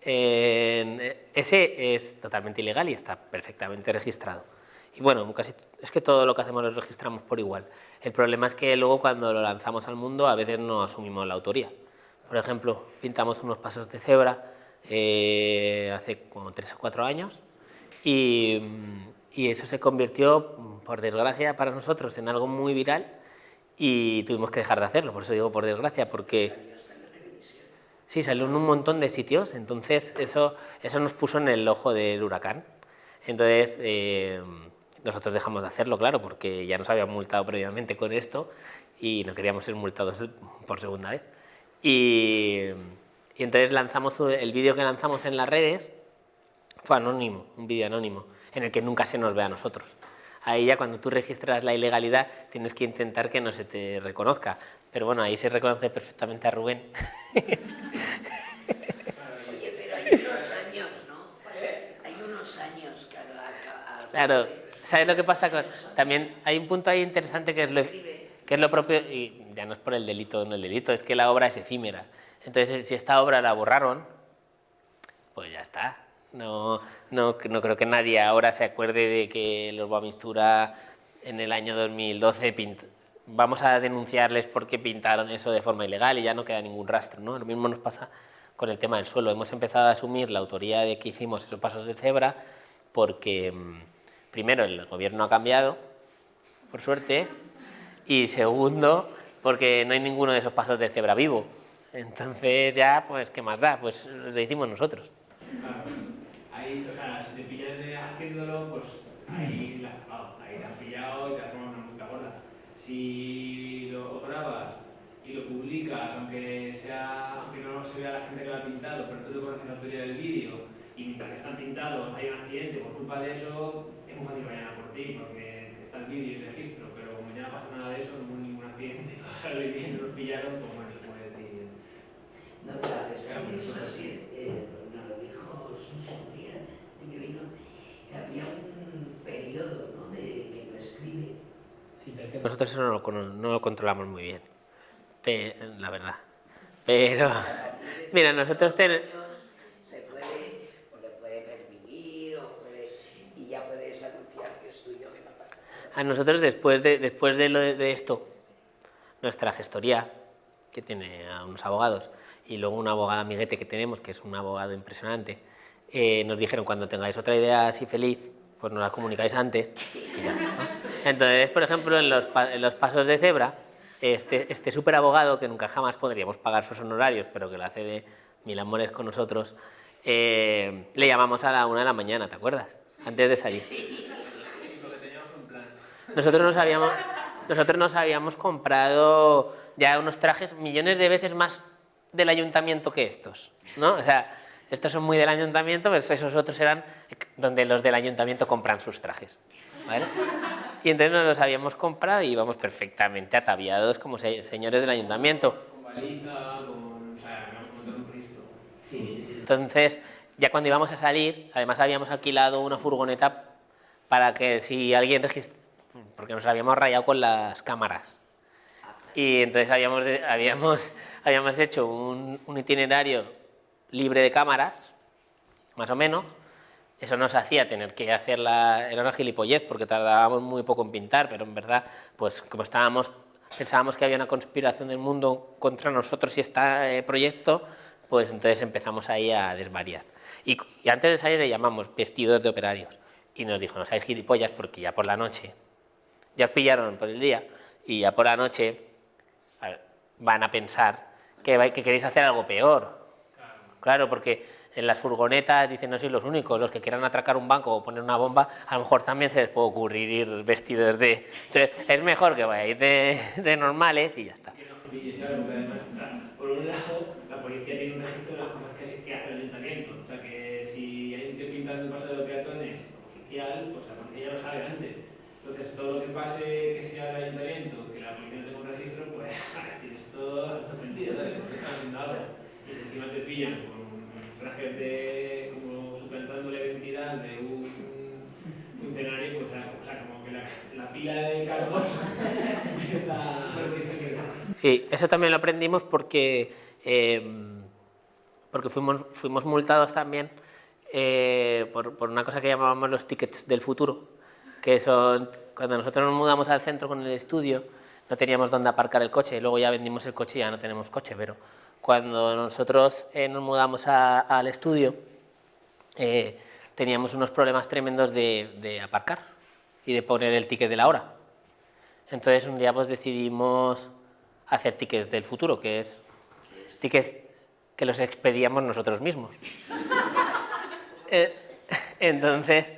Ese es totalmente ilegal y está perfectamente registrado. Y bueno, es que todo lo que hacemos lo registramos por igual. El problema es que luego cuando lo lanzamos al mundo a veces no asumimos la autoría. Por ejemplo, pintamos unos pasos de cebra hace como 3 o 4 años y eso se convirtió, por desgracia para nosotros, en algo muy viral y tuvimos que dejar de hacerlo. Por eso digo por desgracia, porque... Sí, salió en un montón de sitios, entonces eso nos puso en el ojo del huracán. Entonces nosotros dejamos de hacerlo, claro, porque ya nos habían multado previamente con esto y no queríamos ser multados por segunda vez. Y entonces lanzamos el vídeo que lanzamos en las redes, fue anónimo, un vídeo anónimo, en el que nunca se nos ve a nosotros. Ahí ya cuando tú registras la ilegalidad tienes que intentar que no se te reconozca. Pero bueno, ahí se reconoce perfectamente a Rubén. Oye, pero hay unos años, ¿no? Hay unos años que Claro, ¿sabes lo que pasa? También hay un punto ahí interesante que es lo propio, y ya no es por el delito o no el delito, es que la obra es efímera. Entonces, si esta obra la borraron, pues ya está. No creo que nadie ahora se acuerde de que los Boamistura en el año 2012 vamos a denunciarles porque pintaron eso de forma ilegal y ya no queda ningún rastro, ¿no? Lo mismo nos pasa con el tema del suelo. Hemos empezado a asumir la autoría de que hicimos esos pasos de cebra porque, primero, el gobierno ha cambiado, por suerte, y segundo, porque no hay ninguno de esos pasos de cebra vivo. Entonces ya, pues, ¿qué más da? Pues lo hicimos nosotros. Ahí, o sea, si te pillas haciéndolo, pues ahí la has pillado y te has tomado una multa gorda. Si lo grabas y lo publicas, aunque no se vea la gente que lo ha pintado, pero tú te conoces la autoría del vídeo y mientras que están pintados hay un accidente por culpa de eso, muy fácil que vayan a por ti, porque está el vídeo y el registro, pero como ya no pasa nada de eso, no hubo ningún accidente, todo salió bien, los pillaron, pues bueno, se puede decir. No, claro, eso sí, nos lo dijo Suso un día, que vino, había un periodo, ¿no?, de que prescribe. Sí, nosotros eso no lo controlamos muy bien, la verdad. Pero, mira, nosotros tenemos... Se puede, o le puede permitir, y ya puedes anunciar que es tuyo, que no pasa nada. A nosotros, después de esto, nuestra gestoría, que tiene a unos abogados, y luego una abogada amiguete que tenemos, que es un abogado impresionante, nos dijeron, cuando tengáis otra idea así feliz, pues nos la comunicáis antes. Y ya, ¿no? Entonces, por ejemplo, en los pasos de cebra, este súper abogado, que nunca jamás podríamos pagar sus honorarios, pero que lo hace de mil amores con nosotros, le llamamos a la 1 de la mañana, ¿te acuerdas? Antes de salir. Sí, porque teníamos un plan. Nosotros nos habíamos comprado ya unos trajes millones de veces más del ayuntamiento que estos, ¿no? O sea, estos son muy del ayuntamiento, pues esos otros eran donde los del ayuntamiento compran sus trajes, ¿vale? Y entonces nos los habíamos comprado y íbamos perfectamente ataviados como señores del ayuntamiento. Con baliza, o sea, montar un registro. Sí. Entonces, ya cuando íbamos a salir, además habíamos alquilado una furgoneta para que si alguien registra, porque nos habíamos rayado con las cámaras. Y entonces habíamos hecho un itinerario libre de cámaras, más o menos. Eso nos hacía tener que hacer era una gilipollez porque tardábamos muy poco en pintar, pero en verdad, pues como pensábamos que había una conspiración del mundo contra nosotros y este proyecto, pues entonces empezamos ahí a desvariar. Y antes de salir le llamamos vestidos de operarios y nos dijo, no seáis gilipollas porque ya por la noche, ya os pillaron por el día y ya por la noche van a pensar que queréis hacer algo peor. Claro, porque en las furgonetas dicen no sois los únicos, los que quieran atracar un banco o poner una bomba, a lo mejor también se les puede ocurrir ir vestidos de... Entonces, es mejor que vayáis de normales y ya está. Claro, porque además, por un lado, la policía tiene un registro de las cosas que hace el ayuntamiento. O sea, que si hay un tío pintando un paso de peatones oficial, pues la policía ya lo sabe antes. Entonces, todo lo que pase que sea del ayuntamiento, que la policía no tenga un registro, pues tienes todo mentira, ¿sabes? Estás haciendo algo. Y si encima te pillan con trajes como suplantando la identidad de un funcionario, pues o sea, como que la pila de cargos empieza a... Sí, eso también lo aprendimos porque fuimos multados también por una cosa que llamábamos los tickets del futuro, que son cuando nosotros nos mudamos al centro con el estudio, no teníamos dónde aparcar el coche, luego ya vendimos el coche y ya no tenemos coche, pero cuando nosotros nos mudamos al estudio teníamos unos problemas tremendos de aparcar y de poner el ticket de la hora. Entonces un día pues decidimos hacer tickets del futuro, que es tickets que los expedíamos nosotros mismos. Entonces,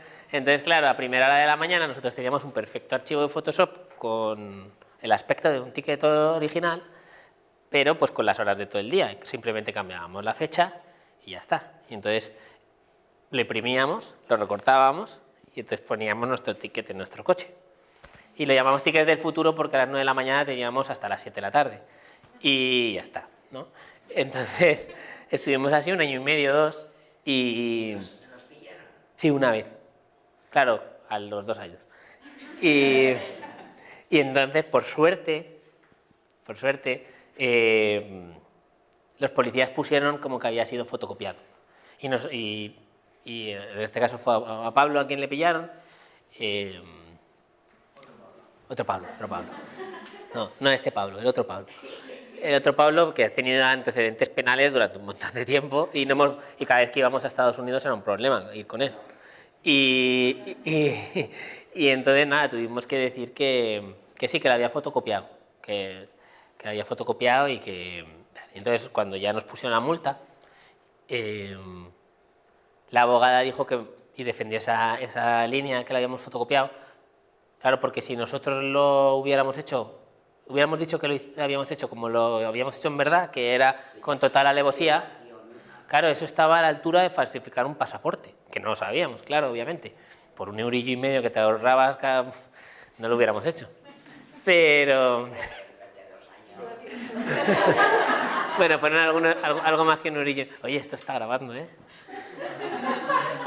claro, a primera hora de la mañana nosotros teníamos un perfecto archivo de Photoshop con el aspecto de un ticket original, pero pues con las horas de todo el día. Simplemente cambiábamos la fecha y ya está. Y entonces lo imprimíamos, lo recortábamos y entonces poníamos nuestro ticket en nuestro coche. Y lo llamamos tickets del futuro porque a las 9 de la mañana teníamos hasta las 7 de la tarde. Y ya está, ¿no? Entonces estuvimos así 1 año y medio, 2, y... ¿Nos pillaron? Sí, una vez. Claro, a los 2 años. Y entonces, por suerte, los policías pusieron como que había sido fotocopiado. Y en este caso fue a Pablo a quien le pillaron. Otro Pablo. No este Pablo, el otro Pablo. El otro Pablo que ha tenido antecedentes penales durante un montón de tiempo y cada vez que íbamos a Estados Unidos era un problema ir con él. Y entonces nada, tuvimos que decir que sí, que la había fotocopiado, que la había fotocopiado y que... Entonces cuando ya nos pusieron la multa, la abogada dijo que, y defendió esa línea que la habíamos fotocopiado, claro, porque si nosotros lo hubiéramos dicho que lo habíamos hecho como lo habíamos hecho en verdad, que era con total alevosía, claro, eso estaba a la altura de falsificar un pasaporte, que no lo sabíamos, claro, obviamente. por 1,5 € que te ahorrabas, no lo hubiéramos hecho. Pero... bueno, poner algo más que 1 €. Oye, esto está grabando, ¿eh?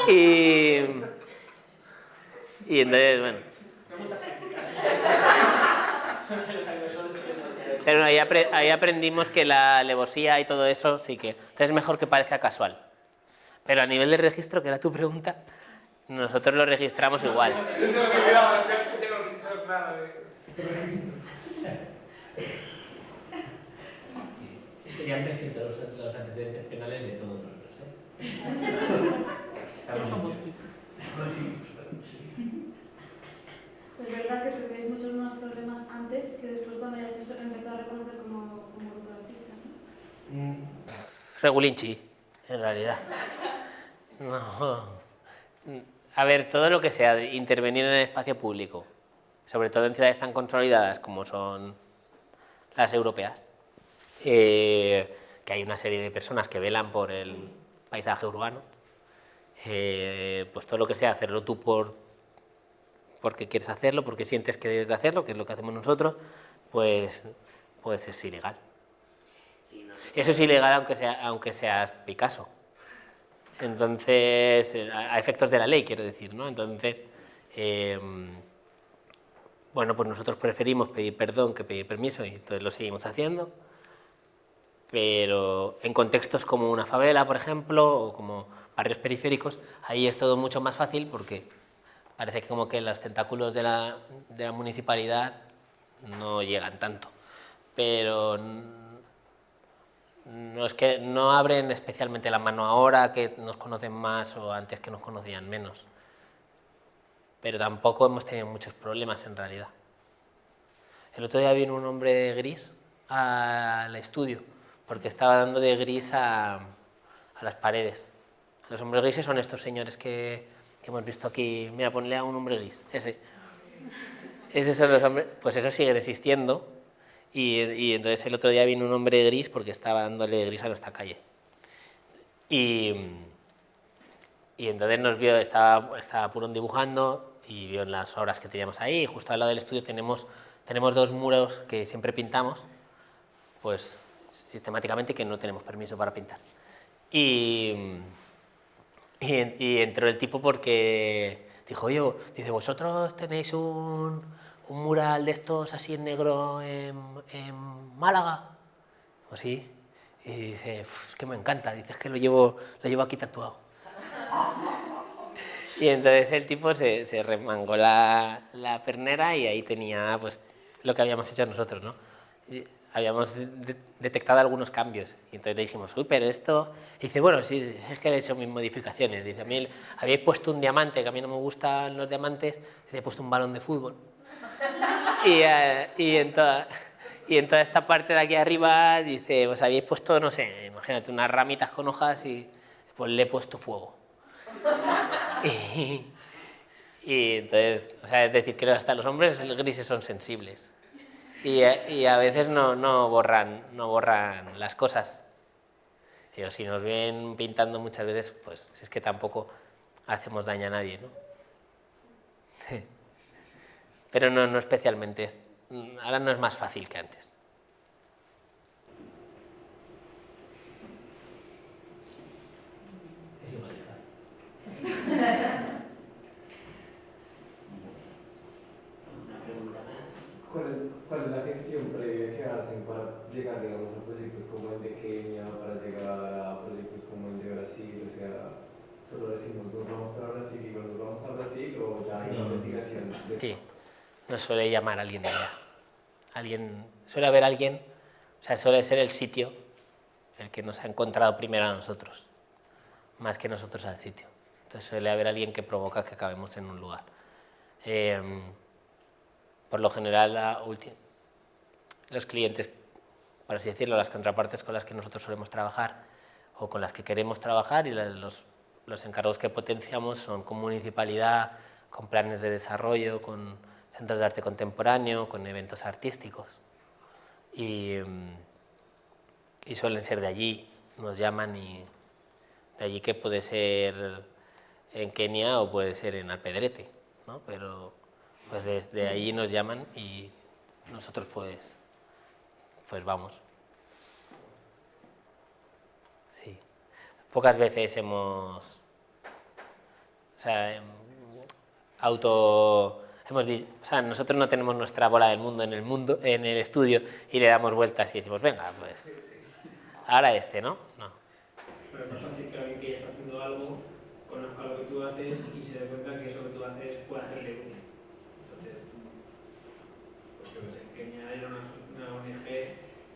Y entonces, bueno... Pero no, ahí aprendimos que la alevosía y todo eso sí que... Entonces es mejor que parezca casual. Pero a nivel de registro, que era tu pregunta, nosotros lo registramos igual. Eso es lo que cuidado, tengo el registro claro de registro. Serían registros los antecedentes penales de todos nosotros, ¿eh? Somos Es verdad que tenéis muchos más problemas antes que después cuando ya se empezó a reconocer como grupo de artistas, ¿no? Regulinchi, en realidad. No. A ver, todo lo que sea de intervenir en el espacio público, sobre todo en ciudades tan consolidadas como son las europeas, que hay una serie de personas que velan por el paisaje urbano, pues todo lo que sea hacerlo tú porque quieres hacerlo, porque sientes que debes de hacerlo, que es lo que hacemos nosotros, pues es ilegal. Eso es ilegal aunque seas Picasso. Entonces, a efectos de la ley, quiero decir, ¿no? Entonces, bueno, pues nosotros preferimos pedir perdón que pedir permiso y entonces lo seguimos haciendo, pero en contextos como una favela, por ejemplo, o como barrios periféricos, ahí es todo mucho más fácil porque parece que como que los tentáculos de la municipalidad no llegan tanto, pero no es que no abren especialmente la mano ahora que nos conocen más o antes que nos conocían menos, pero tampoco hemos tenido muchos problemas en realidad. El otro día vino un hombre gris al estudio porque estaba dando de gris a las paredes. Los hombres grises son estos señores que hemos visto aquí. Mira, ponle a un hombre gris, ese son los hombres, pues esos siguen existiendo. Y entonces el otro día vino un hombre gris porque estaba dándole gris a nuestra calle. Y entonces nos vio, estaba Purón dibujando y vio las obras que teníamos ahí. Y justo al lado del estudio tenemos 2 muros que siempre pintamos, pues sistemáticamente, que no tenemos permiso para pintar. Y entró el tipo porque dijo, oye, dice, ¿vosotros tenéis un mural de estos así en negro en Málaga? Pues sí. Y dice, es que me encanta, dice, es que lo llevo aquí tatuado. Y entonces el tipo se remangó la pernera y ahí tenía pues lo que habíamos hecho nosotros, ¿no? Y habíamos detectado algunos cambios y entonces le dijimos, uy, pero esto... Y dice, bueno, sí, es que le he hecho mis modificaciones. Dice, a mí habéis puesto un diamante, que a mí no me gustan los diamantes, dice, he puesto un balón de fútbol. Y en toda esta parte de aquí arriba, dice, pues habéis puesto, no sé, imagínate, unas ramitas con hojas y pues le he puesto fuego. Y entonces, o sea, es decir, que hasta los hombres grises son sensibles. Y a veces no borran las cosas. Y si nos ven pintando muchas veces, pues es que tampoco hacemos daño a nadie, ¿no? Pero no especialmente. Ahora no es más fácil que antes. Es igual. Una pregunta más. ¿Cuál es la gestión previa que hacen para llegar, digamos, a proyectos como el de Kenia, para llegar a proyectos como el de Brasil? O sea, solo decimos, nos vamos para Brasil y nos vamos a Brasil, o ya hay investigación. Sí, nos suele llamar alguien de allá. Suele haber alguien, o sea, suele ser el sitio el que nos ha encontrado primero a nosotros, más que nosotros al sitio. Entonces suele haber alguien que provoca que acabemos en un lugar. Por lo general, los clientes, por así decirlo, las contrapartes con las que nosotros solemos trabajar o con las que queremos trabajar y los encargos que potenciamos son con municipalidad, con planes de desarrollo, con centros de arte contemporáneo, con eventos artísticos. Y suelen ser de allí, nos llaman y de allí que puede ser en Kenia o puede ser en Alpedrete, ¿no? Pero pues desde ahí nos llaman y nosotros pues vamos. Sí. Pocas veces hemos, o sea, nosotros no tenemos nuestra bola del mundo en el estudio y le damos vueltas y decimos, venga, pues ahora ¿no? No. Pero es más fácil que alguien que ya está haciendo algo conozca lo que tú haces y se dé cuenta que eso que tú haces puede hacerle útil. Entonces, pues yo qué sé, Kenia era una ONG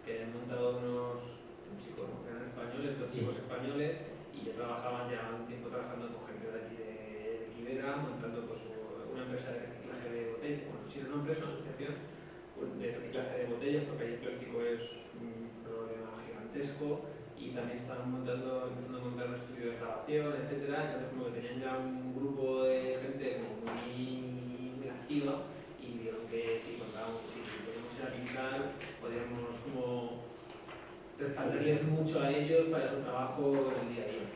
que han montado unos chicos, ¿no?, que eran españoles, dos chicos españoles, y ya trabajaban ya un tiempo trabajando con gente de aquí de Quibera, montando pues una empresa de reciclaje de botellas. Bueno, si era una empresa, una asociación de reciclaje de botellas, porque ahí el plástico es un problema gigantesco, y también estaban empezando a montar un estudio de grabación, etcétera. Entonces como que tenían ya un grupo de gente como muy activa y vieron que si contábamos, si podíamos ir a pintar, podíamos como respaldarles mucho a ellos para su trabajo en el día a día.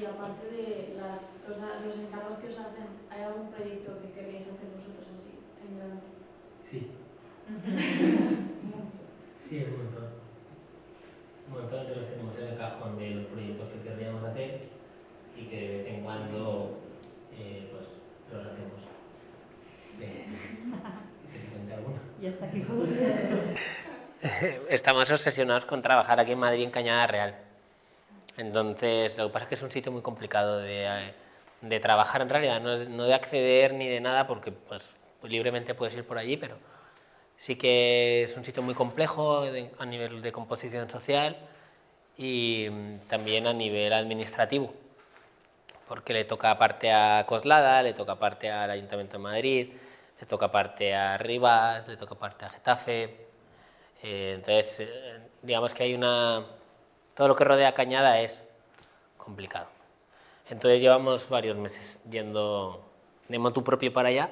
Y aparte de las cosas, los encargos que os hacen, ¿hay algún proyecto que queréis hacer vosotros así, en grande? Sí. Sí, un montón. Un montón que los tenemos en el cajón de los proyectos que querríamos hacer y que de vez en cuando pues los hacemos. ¿Que te cuente alguno? Ya está aquí. Estamos obsesionados con trabajar aquí en Madrid, en Cañada Real. Entonces, lo que pasa es que es un sitio muy complicado de trabajar en realidad, no de acceder ni de nada, porque pues libremente puedes ir por allí, pero sí que es un sitio muy complejo a nivel de composición social y también a nivel administrativo, porque le toca parte a Coslada, le toca parte al Ayuntamiento de Madrid, le toca parte a Rivas, le toca parte a Getafe. Entonces, digamos que hay todo lo que rodea Cañada es complicado. Entonces llevamos varios meses yendo de motu propio para allá,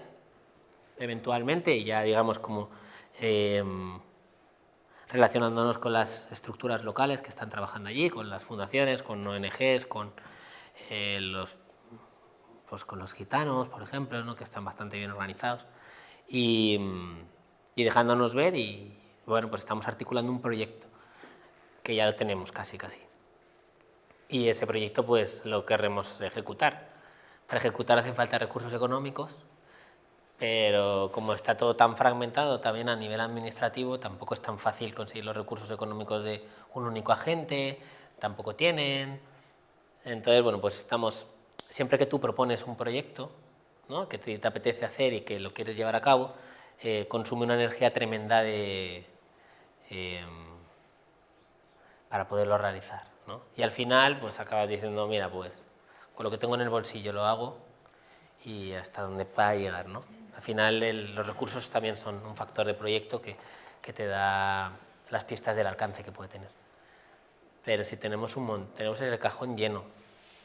eventualmente, y ya digamos como relacionándonos con las estructuras locales que están trabajando allí, con las fundaciones, con ONGs, con los gitanos, por ejemplo, ¿no?, que están bastante bien organizados, y dejándonos ver, y bueno, pues estamos articulando un proyecto que ya lo tenemos casi. Y ese proyecto pues lo querremos ejecutar. Para ejecutar hace falta recursos económicos, pero como está todo tan fragmentado también a nivel administrativo, tampoco es tan fácil conseguir los recursos económicos de un único agente, tampoco tienen. Entonces, bueno, pues siempre que tú propones un proyecto, ¿no?, que te apetece hacer y que lo quieres llevar a cabo, consume una energía tremenda para poderlo realizar, ¿no? Y al final, pues acabas diciendo, mira, pues con lo que tengo en el bolsillo lo hago y hasta donde pueda llegar, ¿no? Al final los recursos también son un factor de proyecto que te da las pistas del alcance que puede tener. Pero si tenemos el cajón lleno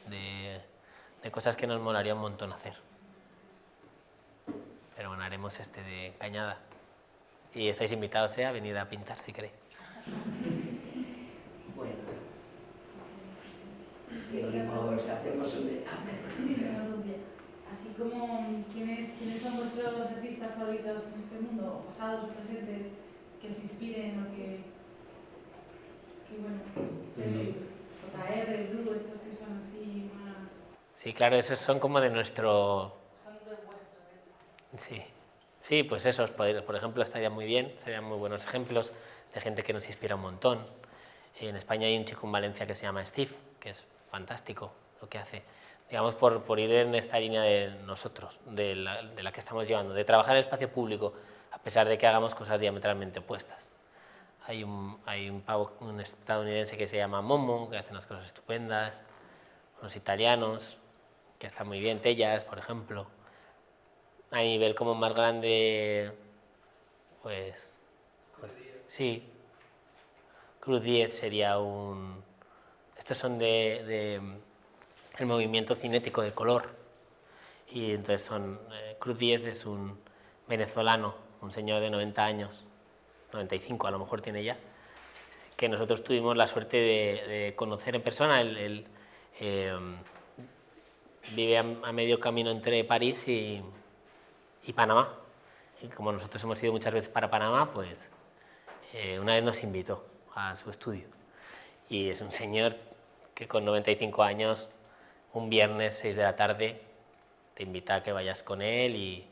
de cosas que nos molaría un montón hacer. Pero bueno, haremos de Cañada. Y estáis invitados a venir a pintar si queréis. Bueno, seguimos, hacemos un... Sí, así como, ¿quiénes son vuestros artistas favoritos en este mundo, pasados o presentes, que os inspiren o que bueno, JR, Blue, estos que son así más... Sí, claro, esos son como de nuestro... Son de vuestro, de hecho. Sí, pues esos, por ejemplo, estarían muy bien, serían muy buenos ejemplos de gente que nos inspira un montón. En España hay un chico en Valencia que se llama Steve, que es fantástico lo que hace. Digamos, por ir en esta línea de nosotros, de la que estamos llevando, de trabajar en el espacio público, a pesar de que hagamos cosas diametralmente opuestas. Hay un estadounidense que se llama Momo, que hace unas cosas estupendas, unos italianos, que están muy bien, Tellas, por ejemplo. A nivel como más grande, pues sí, Cruz 10 sería estos son el movimiento cinético de color, y entonces Cruz 10 es un venezolano, un señor de 90 años, 95 a lo mejor tiene ya, que nosotros tuvimos la suerte de conocer en persona. Él vive a medio camino entre París y Panamá. Y como nosotros hemos ido muchas veces para Panamá, pues una vez nos invitó a su estudio. Y es un señor que con 95 años, un viernes 6 de la tarde, te invita a que vayas con él y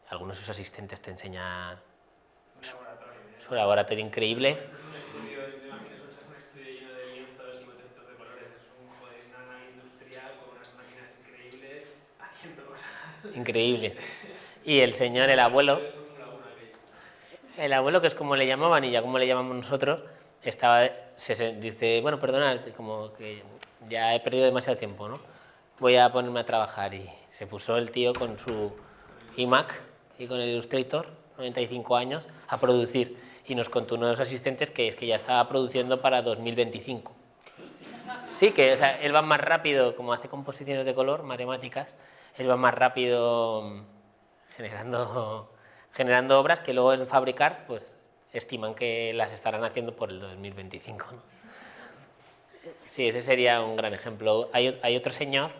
algunos de sus asistentes te enseñan su laboratorio increíble. Increíble. Y el señor, el abuelo, que es como le llamaban y ya como le llamamos nosotros, dice, bueno, perdonad, como que ya he perdido demasiado tiempo, ¿no? Voy a ponerme a trabajar. Y se puso el tío con su iMac y con el Illustrator, 95 años, a producir. Y nos contó uno de los asistentes que es que ya estaba produciendo para 2025. Sí, que o sea, él va más rápido, como hace composiciones de color, matemáticas, él va más rápido generando obras que luego en fabricar, pues estiman que las estarán haciendo por el 2025, ¿no? Sí, ese sería un gran ejemplo. Hay otro señor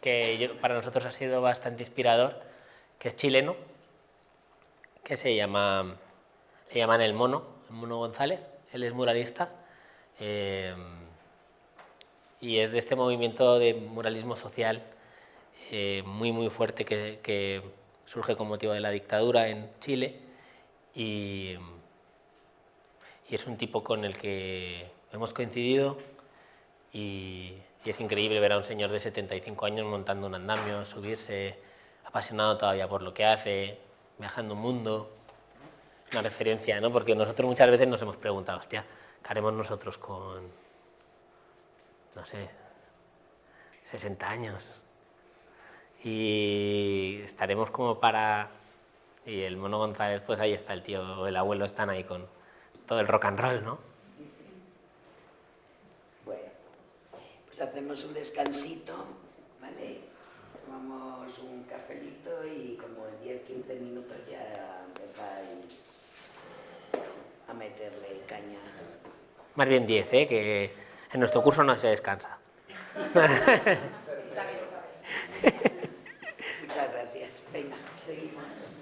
que para nosotros ha sido bastante inspirador, que es chileno, que le llaman el Mono González. Él es muralista y es de este movimiento de muralismo social muy fuerte que surge con motivo de la dictadura en Chile y es un tipo con el que hemos coincidido y es increíble ver a un señor de 75 años montando un andamio, subirse, apasionado todavía por lo que hace, viajando un mundo, una referencia, ¿no? Porque nosotros muchas veces nos hemos preguntado, hostia, ¿qué haremos nosotros con, no sé, 60 años? Y estaremos como para... Y el Mono González, pues ahí está el tío, el abuelo, están ahí con todo el rock and roll, ¿no? Bueno, pues hacemos un descansito, ¿vale? Tomamos un cafelito y como en 10-15 minutos ya empezáis a meterle caña. Más bien 10, que en nuestro curso no se descansa. Muchas gracias. Venga, seguimos.